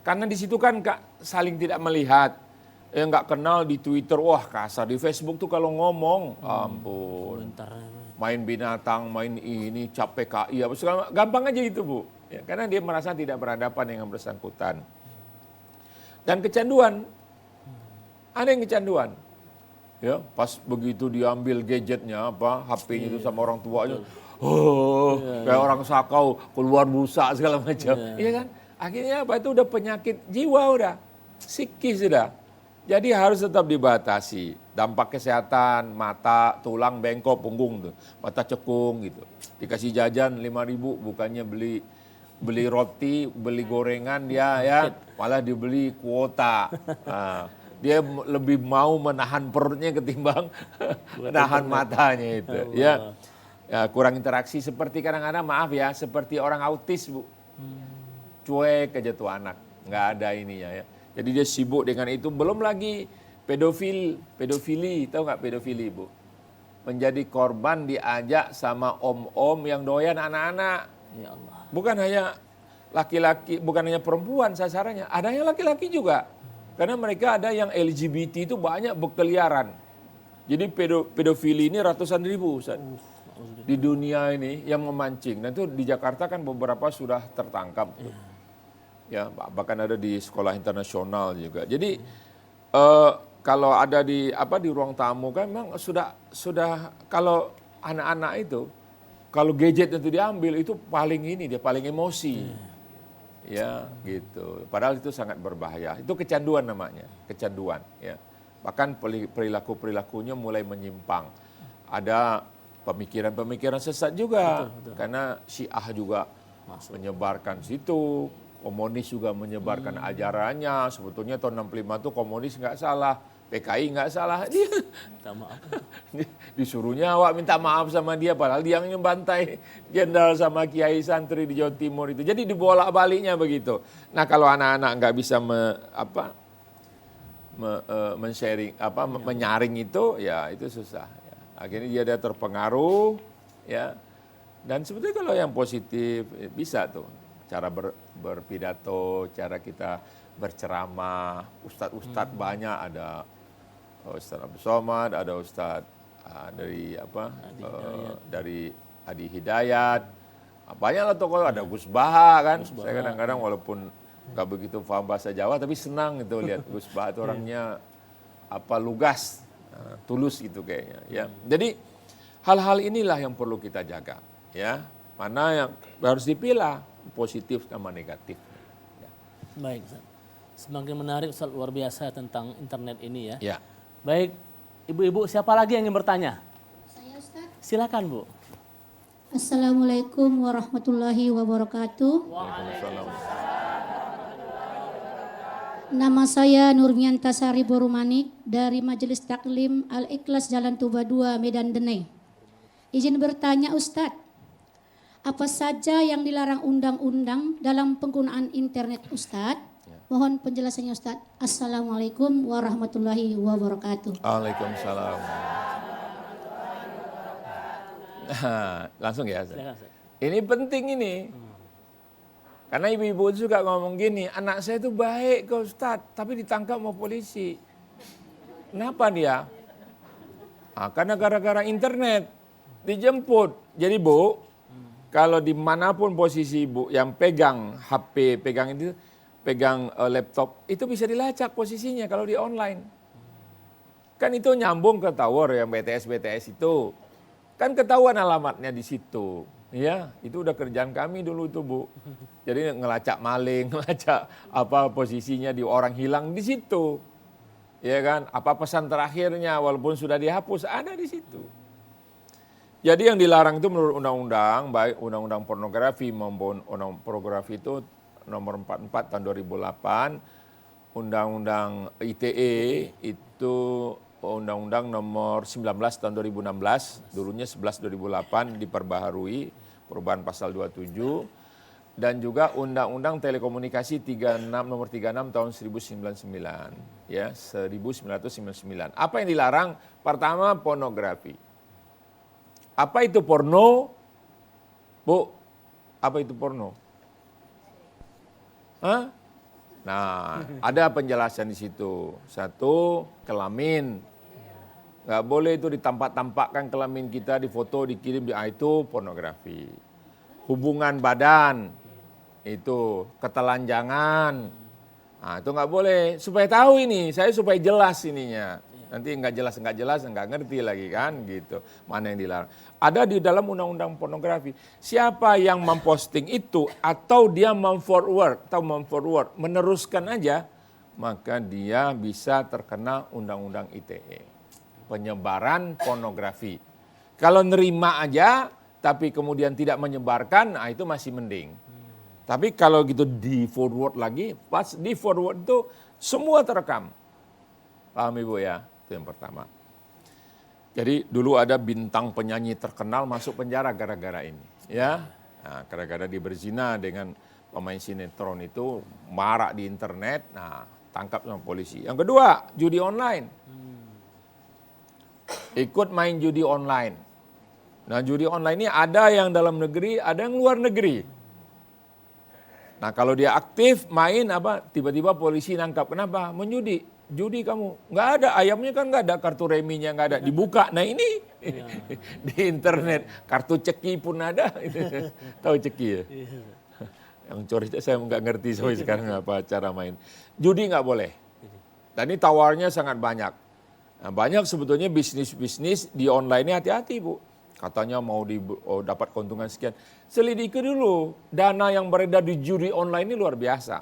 karena di situ kan saling tidak melihat. Yang nggak kenal di Twitter, wah kasar. Di Facebook tuh kalau ngomong, ampun. Main binatang, main ini, cap PKI, apa segala, gampang aja itu Bu. Ya, karena dia merasa tidak berhadapan dengan bersangkutan. Dan kecanduan, ada yang kecanduan. Ya, pas begitu diambil gadgetnya, HP-nya itu sama orang tuanya, kayak orang sakau, keluar busa segala macam. Iya kan? Akhirnya itu udah penyakit jiwa udah, psikis sudah. Jadi harus tetap dibatasi. Dampak kesehatan, mata, tulang, bengkok, punggung tuh. Mata cekung gitu. Dikasih jajan 5.000 bukannya beli roti, beli gorengan dia ya, malah dibeli kuota. Nah, dia lebih mau menahan perutnya ketimbang menahan matanya itu. Ya, kurang interaksi seperti kadang-kadang maaf ya, seperti orang autis Bu. Cuek aja tuh anak, nggak ada ininya ya. Jadi dia sibuk dengan itu, belum lagi pedofili, tahu nggak pedofili Bu? Menjadi korban diajak sama om-om yang doyan anak-anak. Ya Allah. Bukan hanya laki-laki, bukan hanya perempuan sasarannya, ada yang laki-laki juga. Karena mereka ada yang LGBT itu banyak berkeliaran. Jadi pedofili ini ratusan ribu Ustaz. Di dunia ini yang memancing. Dan itu di Jakarta kan beberapa sudah tertangkap. Ya, bahkan ada di sekolah internasional juga. Jadi kalau ada di ruang tamu kan memang sudah kalau anak-anak itu kalau gadget itu diambil itu dia paling emosi. Ya, gitu. Padahal itu sangat berbahaya. Itu kecanduan namanya, kecanduan ya. Bahkan perilakunya mulai menyimpang. Ada pemikiran-pemikiran sesat juga. Betul. Karena Syiah juga menyebarkan situ. Komunis juga menyebarkan ajarannya. Sebetulnya tahun 65 itu komunis nggak salah, PKI nggak salah. Dia minta maaf. Disuruhnya awak minta maaf sama dia, padahal dia yang membantai jenderal sama kiai santri di Jawa Timur itu. Jadi dibolak-baliknya begitu. Nah kalau anak-anak nggak bisa menyaring itu, ya itu susah. Ya. Akhirnya dia terpengaruh, ya. Dan sebetulnya kalau yang positif bisa tuh. Cara berpidato, cara kita berceramah, ustadz banyak, ada Ustadz Abdul Somad, ada Ustadz dari Adi Hidayat, banyaklah tokoh, ada Gus Baha kan. Saya kadang-kadang walaupun nggak begitu paham bahasa Jawa, tapi senang itu lihat Gus Baha itu orangnya lugas, tulus gitu kayaknya. Ya, jadi hal-hal inilah yang perlu kita jaga, ya. Mana yang harus dipilah, positif sama negatif. Ya. Baik, Ustaz. Semakin menarik Ustaz, luar biasa tentang internet ini ya. Ya. Baik, ibu-ibu siapa lagi yang ingin bertanya? Saya Ustaz. Silakan Bu. Assalamualaikum warahmatullahi wabarakatuh. Waalaikumsalam. Nama saya Nurmianta Sari Borumanik dari Majelis Taklim Al-Ikhlas Jalan Tuba 2 Medan Denai. Izin bertanya Ustadz, apa saja yang dilarang undang-undang dalam penggunaan internet Ustadz? Mohon penjelasannya Ustadz. Assalamualaikum warahmatullahi wabarakatuh. Waalaikumsalam. Nah, langsung ya. Silakan, Ustaz. Ini penting ini. Karena ibu-ibu juga ngomong gini, anak saya itu baik ke Ustadz, tapi ditangkap sama polisi. Kenapa dia? Karena gara-gara internet, dijemput. Jadi Bu, kalau dimanapun posisi Ibu yang pegang HP, pegang laptop, itu bisa dilacak posisinya kalau di online. Kan itu nyambung ke tower yang BTS itu. Kan ketahuan alamatnya di situ. Ya, itu udah kerjaan kami dulu itu Bu. Jadi ngelacak maling, ngelacak apa posisinya di orang hilang di situ. Ya kan, apa pesan terakhirnya walaupun sudah dihapus ada di situ. Jadi yang dilarang itu menurut undang-undang, baik undang-undang pornografi maupun undang pornografi itu nomor 44 tahun 2008, undang-undang ITE itu undang-undang nomor 19 tahun 2016, dulunya 11 2008 diperbaharui, perubahan pasal 27, dan juga undang-undang telekomunikasi 36 nomor 36 tahun 1999, ya, 1999. Apa yang dilarang? Pertama pornografi. Apa itu porno? Bu, apa itu porno? Hah? Nah, ada penjelasan di situ. Satu, kelamin. Nggak boleh itu ditampak-tampakkan kelamin kita, difoto, dikirim, itu pornografi. Hubungan badan, itu ketelanjangan. Nah, itu nggak boleh. Supaya tahu ini, saya supaya jelas ininya. Nanti nggak jelas, nggak ngerti lagi kan, gitu. Mana yang dilarang. Ada di dalam undang-undang pornografi. Siapa yang memposting itu atau dia memforward, meneruskan aja, maka dia bisa terkena undang-undang ITE. Penyebaran pornografi. Kalau nerima aja, tapi kemudian tidak menyebarkan, nah itu masih mending. Tapi kalau gitu di forward lagi, pas di forward itu semua terekam. Paham Ibu ya? Itu yang pertama. Jadi dulu ada bintang penyanyi terkenal masuk penjara gara-gara ini. Ya, nah, gara-gara dia berzina dengan pemain sinetron itu, marak di internet, nah tangkap sama polisi. Yang kedua, judi online. Ikut main judi online. Nah judi online ini ada yang dalam negeri, ada yang luar negeri. Nah kalau dia aktif main apa, tiba-tiba polisi nangkap. Kenapa? Menjudi. Judi kamu. Nggak ada, ayamnya kan nggak ada, kartu reminya nggak ada. Dibuka, nah ini di internet. Kartu ceki pun ada. Tahu ceki ya? Yang coris saya nggak ngerti sampai sekarang apa cara main. Judi nggak boleh. Dan ini tawarnya sangat banyak. Nah, banyak sebetulnya bisnis-bisnis di online ini hati-hati Bu. Katanya mau dapat keuntungan sekian. Selidiki dulu, dana yang beredar di judi online ini luar biasa.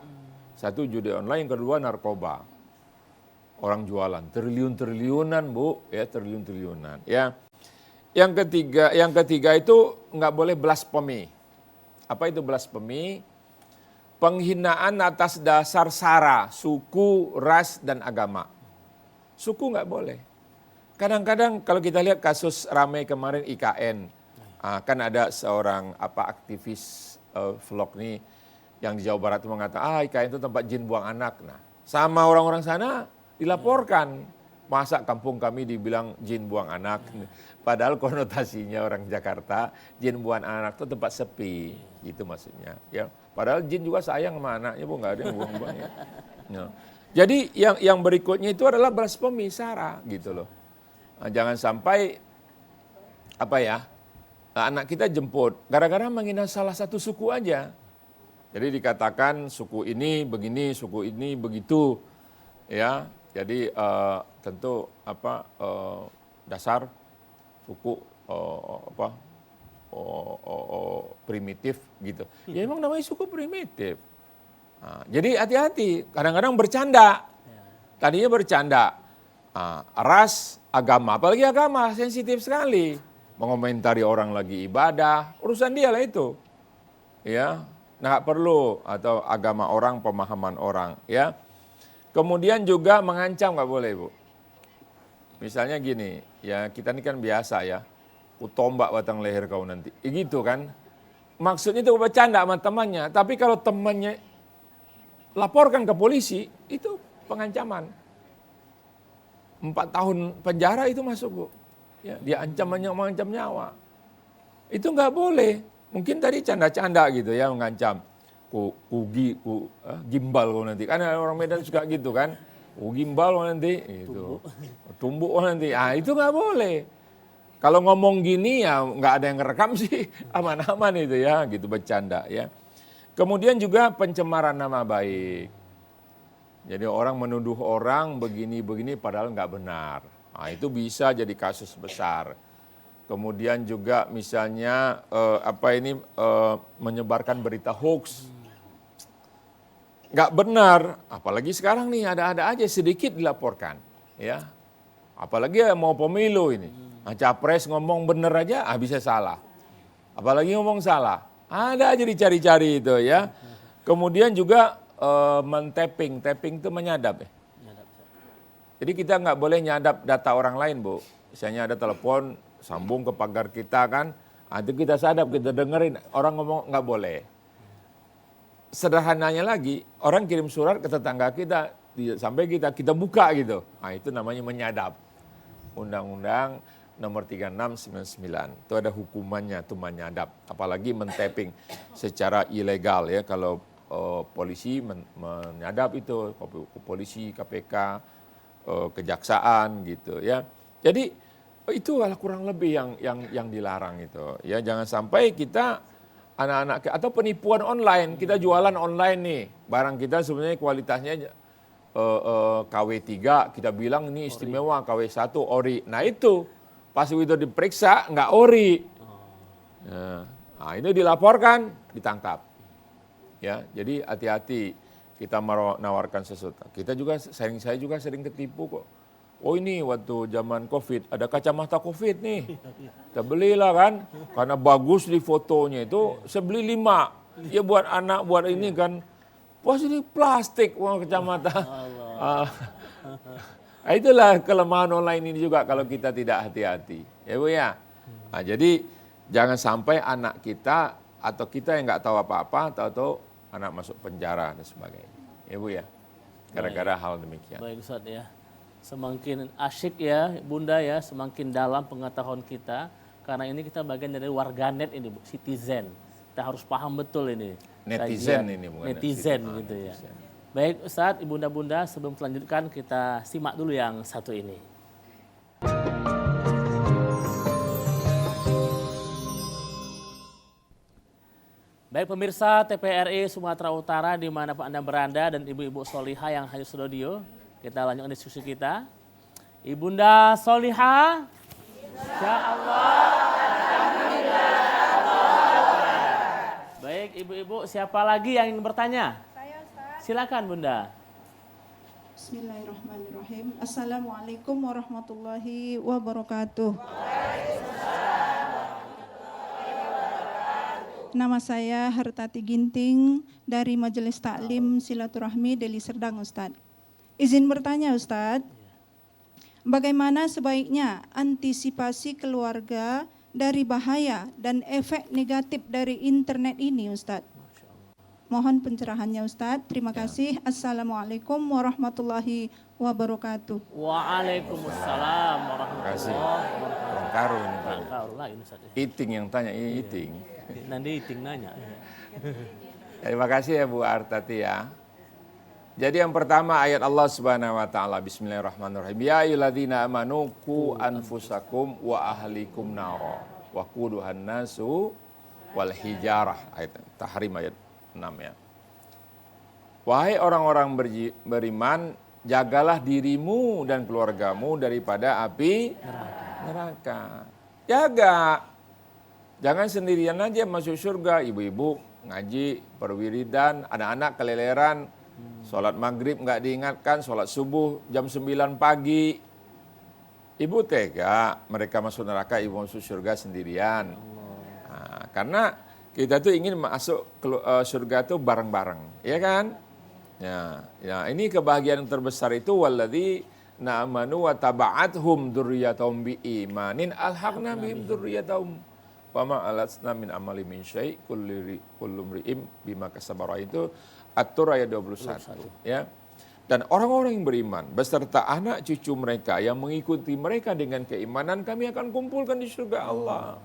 Satu judi online, yang kedua narkoba. Orang jualan, triliun-triliunan Bu, ya triliun-triliunan. Ya. Yang ketiga itu nggak boleh blasfemi. Apa itu blasfemi? Penghinaan atas dasar sara, suku, ras, dan agama. Suku nggak boleh. Kadang-kadang kalau kita lihat kasus ramai kemarin IKN, kan ada seorang aktivis vlog nih yang di Jawa Barat itu mengatakan, IKN itu tempat jin buang anak. Nah, sama orang-orang sana dilaporkan, masa kampung kami dibilang jin buang anak. Padahal konotasinya orang Jakarta, jin buang anak itu tempat sepi, gitu maksudnya. Ya, padahal jin juga sayang sama anaknya, Bu, nggak ada yang buang-buang ya. No. Jadi yang berikutnya itu adalah blasfemi sara gitu loh. Nah, jangan sampai anak kita jemput gara-gara menghina salah satu suku aja. Jadi dikatakan suku ini begini, suku ini begitu, ya. Jadi tentu dasar suku primitif gitu. Ya emang namanya suku primitif. Nah, jadi hati-hati, kadang-kadang bercanda. Tadinya bercanda. Ras, agama, apalagi agama sensitif sekali. Mengomentari orang lagi ibadah, urusan dia lah itu. Ya, nggak perlu, atau agama orang, pemahaman orang, ya. Kemudian juga mengancam nggak boleh, Bu. Misalnya gini, ya kita ini kan biasa ya, ku tombak batang leher kau nanti, gitu kan. Maksudnya itu bercanda sama temannya, tapi kalau temannya laporkan ke polisi, itu pengancaman. 4 tahun penjara itu masuk, Bu. Ya, dia mengancam nyawa. Itu nggak boleh. Mungkin tadi canda-canda gitu ya, mengancam. Gimbal kau nanti. Kan orang Medan suka gitu kan. Gimbal kau nanti. Gitu. Tumbuk kau nanti. Ah, itu nggak boleh. Kalau ngomong gini ya nggak ada yang ngerekam sih. Aman-aman itu ya. Gitu bercanda ya. Kemudian juga pencemaran nama baik. Jadi orang menuduh orang begini-begini padahal nggak benar. Nah, itu bisa jadi kasus besar. Kemudian juga misalnya menyebarkan berita hoax. Nggak benar, apalagi sekarang nih ada-ada aja sedikit dilaporkan. Ya. Apalagi mau pemilu ini. Nah, capres ngomong bener aja bisa salah. Apalagi ngomong salah. Ada aja dicari-cari itu ya. Kemudian juga men-tapping. Tapping itu menyadap ya. Jadi kita nggak boleh nyadap data orang lain, Bu. Misalnya ada telepon, sambung ke pagar kita kan, itu kita sadap, kita dengerin, orang ngomong nggak boleh. Sederhananya lagi, orang kirim surat ke tetangga kita, sampai kita buka gitu. Nah itu namanya menyadap. Undang-Undang nomor 3699, itu ada hukumannya, itu menyadap. Apalagi men-tapping secara ilegal ya, kalau polisi menyadap itu, polisi, KPK, kejaksaan gitu ya. Jadi itu adalah kurang lebih yang dilarang itu. Ya jangan sampai kita anak-anak atau penipuan online, kita jualan online nih. Barang kita sebenarnya kualitasnya KW3, kita bilang ini istimewa, KW1 ori. Nah itu pas itu diperiksa nggak ori. Nah, ini dilaporkan, ditangkap. Ya, jadi hati-hati kita menawarkan sesuatu. Saya juga sering ketipu kok. Oh ini waktu zaman COVID, ada kacamata COVID nih. Kita belilah kan, karena bagus di fotonya itu, saya beli 5. Ya buat anak, buat ini kan, wah ini plastik uang kacamata. Itulah kelemahan online ini juga kalau kita tidak hati-hati. Ya Bu ya. Nah, jadi jangan sampai anak kita atau kita yang nggak tahu apa-apa, tahu-tahu anak masuk penjara dan sebagainya. Ya Bu ya. Gara-gara hal demikian. Baik Ustaz ya. Semakin asyik ya Bunda ya, semakin dalam pengetahuan kita. Karena ini kita bagian dari warganet ini Bu, citizen. Kita harus paham betul ini. Netizen ini bukan netizen gitu ya. Baik Ustadz, Bunda-Bunda, sebelum melanjutkan kita simak dulu yang satu ini. Baik pemirsa TPRI Sumatera Utara dimanapun Anda berada dan ibu-ibu solihah yang hadir studio. Kita lanjutkan diskusi kita. Ibunda solihah. Insya Allah. Baik ibu-ibu, siapa lagi yang ingin bertanya? Saya Ustaz. Silakan Bunda. Bismillahirrahmanirrahim. Assalamualaikum warahmatullahi wabarakatuh. Nama saya Hartati Ginting dari Majelis Taklim Silaturahmi Deli Serdang Ustaz. Izin bertanya Ustaz, bagaimana sebaiknya antisipasi keluarga dari bahaya dan efek negatif dari internet ini Ustaz? Mohon pencerahannya Ustaz. Terima kasih. Assalamualaikum warahmatullahi wabarakatuh. Waalaikumsalam warahmatullahi wabarakatuh. Orang Karo ini. Karo lain Ustaz. Iting yang tanya, Iting. Nanti Iting nanya. Terima kasih ya Bu Artati ya. Jadi yang pertama ayat Allah Subhanahu wa taala, bismillahirrahmanirrahim. Ya ayyuhalladzina amanu qu anfusakum wa ahlikum nara wa quduhan nasu wal hijarah. Ayat Tahrim ayat 6 ya. Wahai orang-orang beriman, jagalah dirimu dan keluargamu daripada api neraka. Jaga. Jangan sendirian aja masuk surga. Ibu-ibu ngaji, perwiridan, anak-anak keleleran, sholat maghrib nggak diingatkan, sholat subuh jam 9 pagi. Ibu tega mereka masuk neraka, ibu masuk surga sendirian. Nah, karena kita tuh ingin masuk surga tuh bareng-bareng, ya kan? Ya, ini kebahagiaan terbesar itu walladzi na'amanu wa taba'athum dzurriyyatahum biimanin alhaqna bihim dzurriyyatahum wama alasna min amali min syai' kullu mri'im bima kasaba. Itu At-Tur ayat 21 ya. Dan orang-orang yang beriman beserta anak cucu mereka yang mengikuti mereka dengan keimanan kami akan kumpulkan di surga Allah.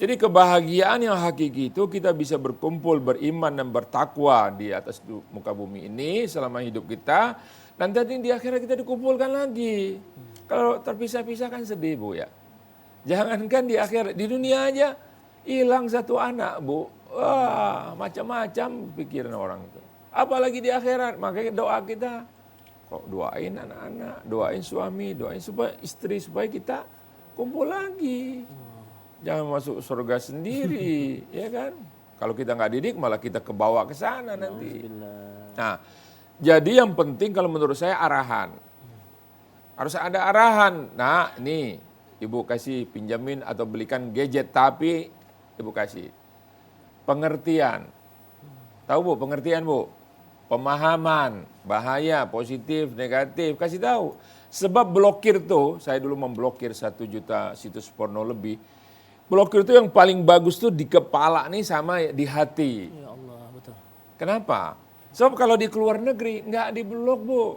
Jadi kebahagiaan yang hakiki itu kita bisa berkumpul, beriman dan bertakwa di atas muka bumi ini selama hidup kita. Dan nanti di akhirat kita dikumpulkan lagi. Kalau terpisah-pisah kan sedih Bu ya. Jangankan di akhirat, di dunia aja hilang satu anak Bu. Wah macam-macam pikiran orang itu. Apalagi di akhirat, makanya doa kita. Kok doain anak-anak, doain suami, doain supaya istri, supaya kita kumpul lagi. Jangan masuk surga sendiri, ya kan? Kalau kita nggak didik, malah kita kebawa ke sana nanti. Nah, jadi yang penting kalau menurut saya arahan. Harus ada arahan. Nah, ini Ibu kasih pinjamin atau belikan gadget, tapi Ibu kasih pengertian. Tahu Bu, pengertian Bu? Pemahaman, bahaya, positif, negatif, kasih tahu. Sebab blokir tuh, saya dulu memblokir 1 juta situs porno lebih. Blokir itu yang paling bagus tuh di kepala nih sama di hati. Ya Allah, betul. Kenapa? Sebab kalau di luar negeri nggak diblok Bu.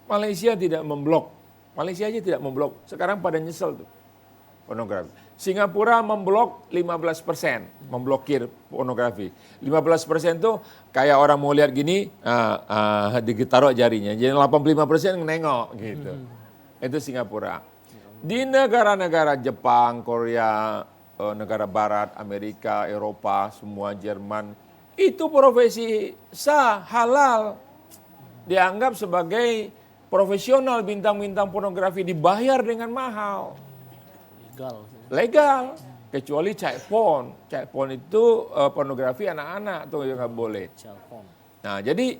Malaysia tidak memblok. Malaysia aja tidak memblok. Sekarang pada nyesel tuh pornografi. Singapura memblok 15%, memblokir pornografi. 15% tuh kayak orang mau lihat gini, ditaruh jarinya. Jadi 85% nengok gitu. Itu Singapura. Di negara-negara Jepang, Korea, negara Barat, Amerika, Eropa, semua Jerman, itu profesi sah, halal. Dianggap sebagai profesional bintang-bintang pornografi, dibayar dengan mahal. Legal. Kecuali child porn. Child porn itu pornografi anak-anak tuh yang nggak boleh. Nah jadi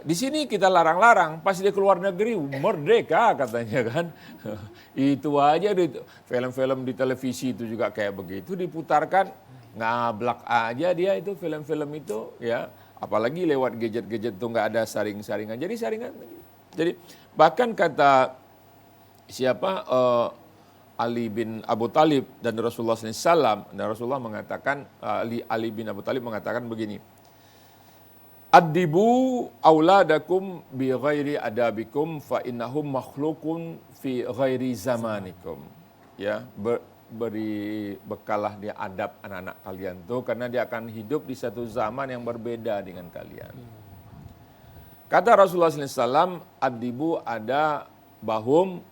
di sini kita larang-larang, pas dia keluar negeri merdeka katanya kan. Itu aja film-film di televisi itu juga kayak begitu diputarkan, ngablak aja dia itu film-film itu ya. Apalagi lewat gadget-gadget tuh nggak ada saring-saringan. Jadi saringan. Jadi bahkan kata siapa Ali bin Abu Talib dan Rasulullah SAW, dan Rasulullah mengatakan Ali bin Abu Talib mengatakan begini. Addibu auladakum bi ghairi adabikum fa innahum makhlukun fi ghairi zamanikum. Ya, beri bekalah dia adab anak-anak kalian tuh karena dia akan hidup di satu zaman yang berbeda dengan kalian. Kata Rasulullah SAW, addibu ada bahum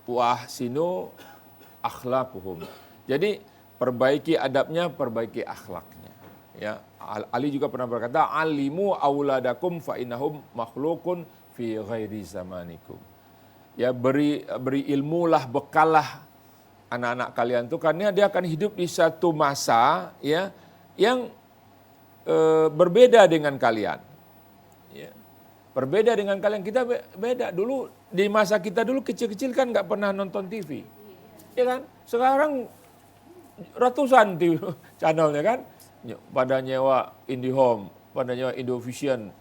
wa ahsinu akhlaquhum. Jadi perbaiki adabnya, perbaiki akhlaknya. Ya, Ali juga pernah berkata, alimu auladakum fa innahum makhlukun fi ghairi zamanikum. Ya, beri ilmulah, bekalah anak-anak kalian tuh karena dia akan hidup di satu masa ya yang berbeda dengan kalian. Ya. Berbeda dengan kalian, kita beda. Dulu di masa kita dulu kecil-kecil kan nggak pernah nonton TV. Ya kan? Sekarang ratusan TV channelnya kan. Pada nyewa IndiHome, pada nyewa Indovision,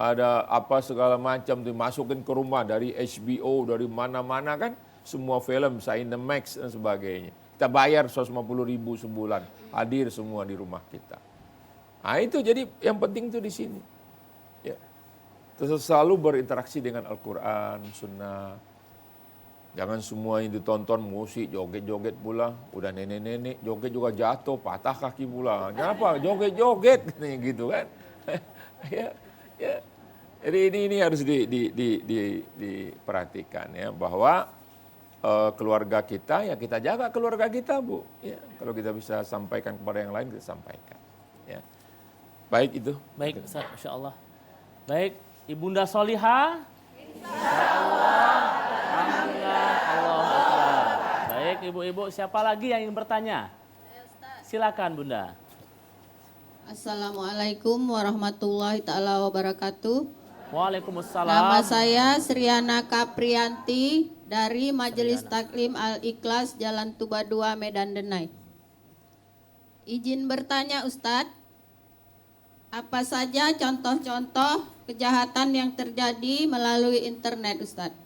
ada apa segala macam dimasukin ke rumah dari HBO, dari mana-mana kan, semua film, Cinemax dan sebagainya. Kita bayar 150.000 sebulan, hadir semua di rumah kita. Nah itu jadi yang penting itu di sini. Ya. Terus selalu berinteraksi dengan Al-Quran, Sunnah. Jangan semua yang ditonton musik, joget-joget pula. Udah nenek-nenek, joget juga jatuh, patah kaki pula. Kenapa? Joget-joget gitu kan. Ya. Jadi ini harus diperhatikan ya bahwa keluarga kita ya kita jaga keluarga kita Bu. Ya, kalau kita bisa sampaikan kepada yang lain kita sampaikan. Ya. Baik itu. Baik Ustaz, Masya Allah. Baik, Ibunda Solihah. Insyaallah. Baik, ibu-ibu, siapa lagi yang ingin bertanya? Silakan, Bunda. Assalamualaikum warahmatullahi taala wabarakatuh. Waalaikumsalam. Nama saya Sriana Kaprianti dari Majelis Taklim Al-Ikhlas Jalan Tuba 2 Medan Denai. Izin bertanya Ustadz, apa saja contoh-contoh kejahatan yang terjadi melalui internet Ustadz?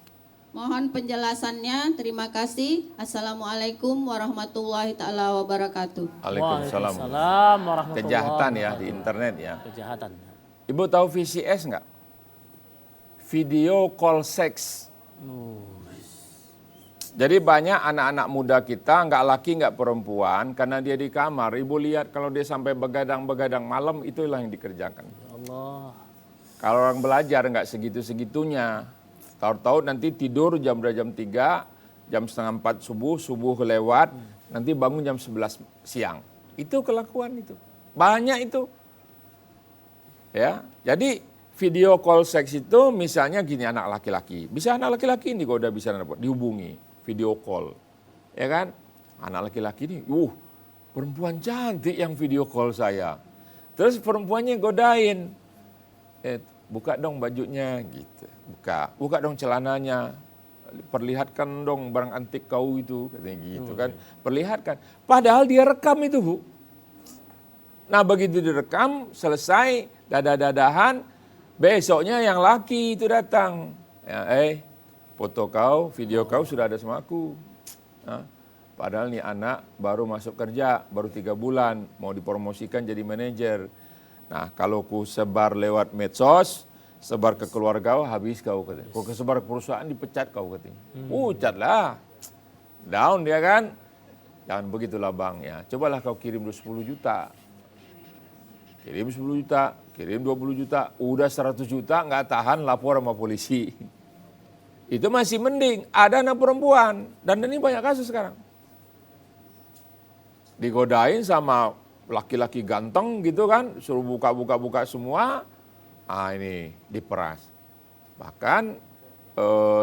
Mohon penjelasannya, terima kasih. Assalamualaikum warahmatullahi taala wabarakatuh. Waalaikumsalam. Warahmatullahi. Kejahatan ya di internet ya. Kejahatan. Ibu tahu VCS nggak? Video call sex. Jadi banyak anak-anak muda kita, nggak laki nggak perempuan, karena dia di kamar. Ibu lihat kalau dia sampai begadang-begadang malam, itulah yang dikerjakan. Allah. Kalau orang belajar nggak segitu-segitunya. Tahu-tahu nanti tidur jam 2 jam 3, jam setengah 4 subuh lewat, nanti bangun jam 11 siang. Itu kelakuan itu. Banyak itu. Ya, jadi video call seks itu misalnya gini, anak laki-laki. Bisa anak laki-laki ini kalau udah bisa dihubungi, video call. Ya kan? Anak laki-laki ini, perempuan cantik yang video call saya. Terus perempuannya godain. Buka dong bajunya gitu. Buka dong celananya. Perlihatkan dong barang antik kau itu, katanya gitu kan. Perlihatkan. Padahal dia rekam itu, Bu. Nah, begitu direkam, selesai, dadah-dadahan, besoknya yang laki itu datang. Ya, foto kau, video kau sudah ada sama aku. Nah, padahal nih anak baru masuk kerja, baru 3 bulan, mau dipromosikan jadi manajer. Nah, kalau ku sebar lewat medsos, sebar ke keluarga, habis kau katanya. Kalau sebar ke perusahaan, dipecat kau katanya. Pecat lah. Down dia kan. Jangan begitulah bang ya. Cobalah kau kirim 10 juta. Kirim 10 juta, kirim 20 juta, udah 100 juta nggak tahan lapor sama polisi. Itu masih mending, ada anak perempuan. Dan ini banyak kasus sekarang. Digodain sama laki-laki ganteng gitu kan, suruh buka semua, ini diperas. Bahkan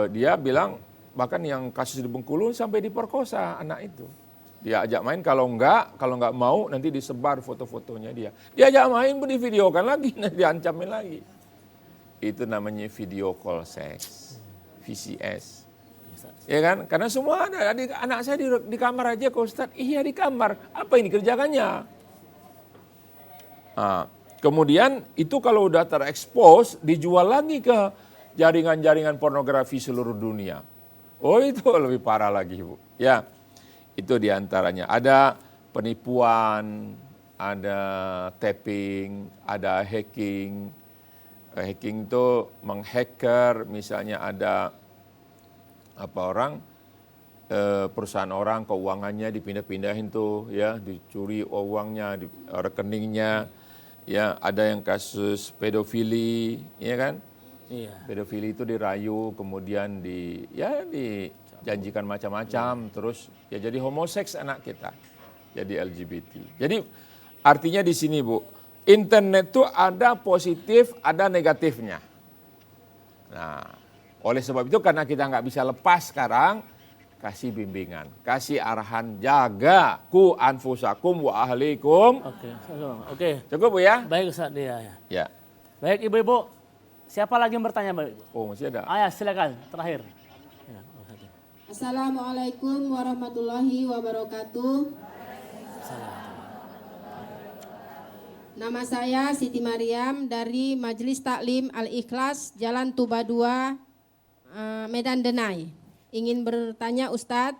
dia bilang, bahkan yang kasus di Bengkulu sampai diperkosa anak itu. Dia ajak main, kalau nggak mau nanti disebar foto-fotonya dia. Dia ajak main, di videokan lagi, diancamin lagi. Itu namanya video call seks, VCS. Ya kan? Karena semua ada. Anak saya di kamar aja, Kak Ustadz. Iya di kamar. Apa ini kerjakannya? Nah, kemudian itu kalau udah terekspos, dijual lagi ke jaringan-jaringan pornografi seluruh dunia. Oh itu lebih parah lagi, Bu. Ya. Itu diantaranya. Ada penipuan, ada tapping, ada hacking. Hacking itu menghacker, misalnya ada perusahaan orang, keuangannya dipindah-pindahin tuh, ya, dicuri uangnya, rekeningnya, ya, ada yang kasus pedofili, ya kan? Iya. Pedofili itu dirayu, kemudian dijanjikan macam-macam, terus ya jadi homoseks anak kita, jadi LGBT. Jadi artinya di sini, Bu, internet tuh ada positif, ada negatifnya. Nah, oleh sebab itu karena kita nggak bisa lepas sekarang, kasih bimbingan, kasih arahan, jaga ku anfusakum wa ahlikum. Oke. Cukup, Bu ya? Baik Ustaz dia. Ya. Baik Ibu-ibu. Siapa lagi yang bertanya, Mbak? Oh, masih ada. Ya, silakan terakhir. Ya, Assalamualaikum warahmatullahi wabarakatuh. Nama saya Siti Mariam dari Majelis Taklim Al-Ikhlas Jalan Tuba 2, Medan Denai. Ingin bertanya Ustadz,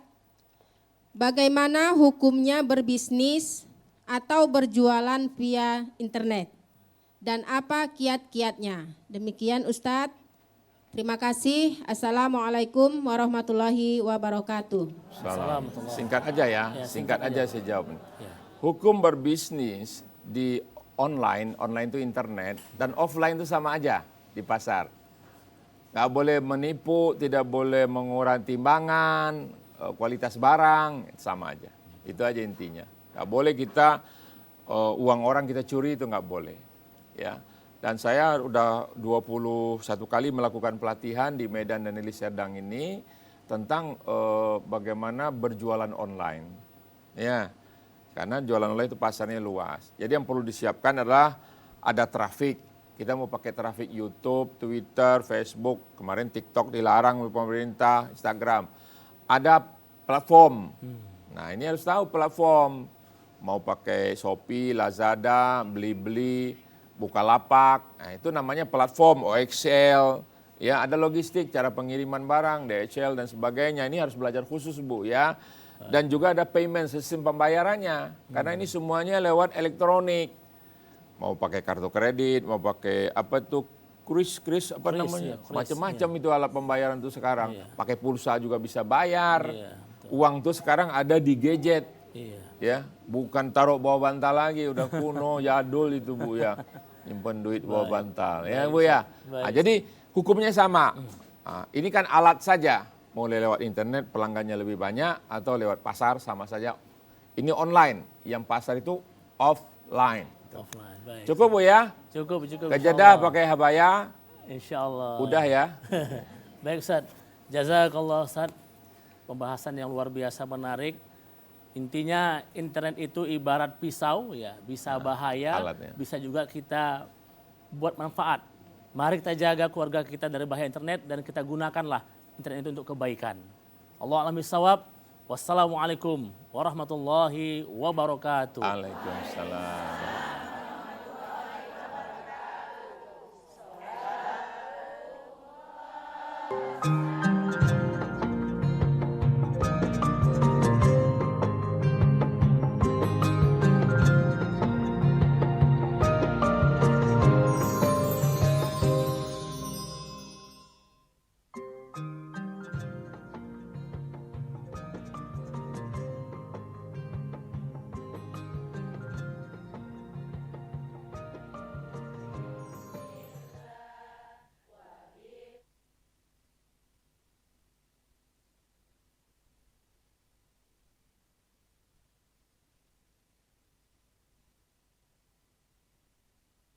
bagaimana hukumnya berbisnis atau berjualan via internet? Dan apa kiat-kiatnya? Demikian Ustadz. Terima kasih. Assalamualaikum warahmatullahi wabarakatuh. Salam. Singkat aja ya, singkat aja saya jawab. Hukum berbisnis di online itu internet, dan offline itu sama aja di pasar. Nggak boleh menipu, tidak boleh mengurangi timbangan, kualitas barang, sama aja. Itu aja intinya. Nggak boleh kita, uang orang kita curi, itu nggak boleh. Ya. Dan saya udah 21 kali melakukan pelatihan di Medan dan Deli Serdang ini tentang bagaimana berjualan online. Ya. Karena jualan online itu pasarnya luas. Jadi yang perlu disiapkan adalah ada traffic. Kita mau pakai traffic YouTube, Twitter, Facebook. Kemarin TikTok dilarang oleh pemerintah, Instagram. Ada platform. Nah ini harus tahu platform. Mau pakai Shopee, Lazada, Blibli, Bukalapak. Nah itu namanya platform, OXL. Ya ada logistik, cara pengiriman barang, DHL dan sebagainya. Ini harus belajar khusus, Bu, ya. Dan juga ada payment, sistem pembayarannya. Karena ini semuanya lewat elektronik. Mau pakai kartu kredit, mau pakai kris apa Kris, namanya, ya, kris, macam-macam itu alat pembayaran tuh sekarang. Iya. Pakai pulsa juga bisa bayar. Iya, Uang tuh sekarang ada di gadget. Iya. Ya, bukan taruh bawah bantal lagi, udah kuno, jadul itu Bu ya. Nyimpen duit bawah bantal ya Bu ya. Nah, jadi hukumnya sama. Nah, ini kan alat saja. Mulai lewat internet pelanggannya lebih banyak atau lewat pasar sama saja. Ini online, yang pasar itu offline. Offline. Baik. Cukup Bu ya? Cukup. Kejadah pakai habaya. Insyaallah. Udah ya. Baik Ustaz. Jazakallah Ustaz. Pembahasan yang luar biasa menarik. Intinya internet itu ibarat pisau ya, bisa bahaya, alatnya. bisa juga kita buat manfaat. Mari kita jaga keluarga kita dari bahaya internet dan kita gunakanlah internet itu untuk kebaikan. Allah a'lam bishawab. Wassalamualaikum warahmatullahi wabarakatuh. Waalaikumsalam.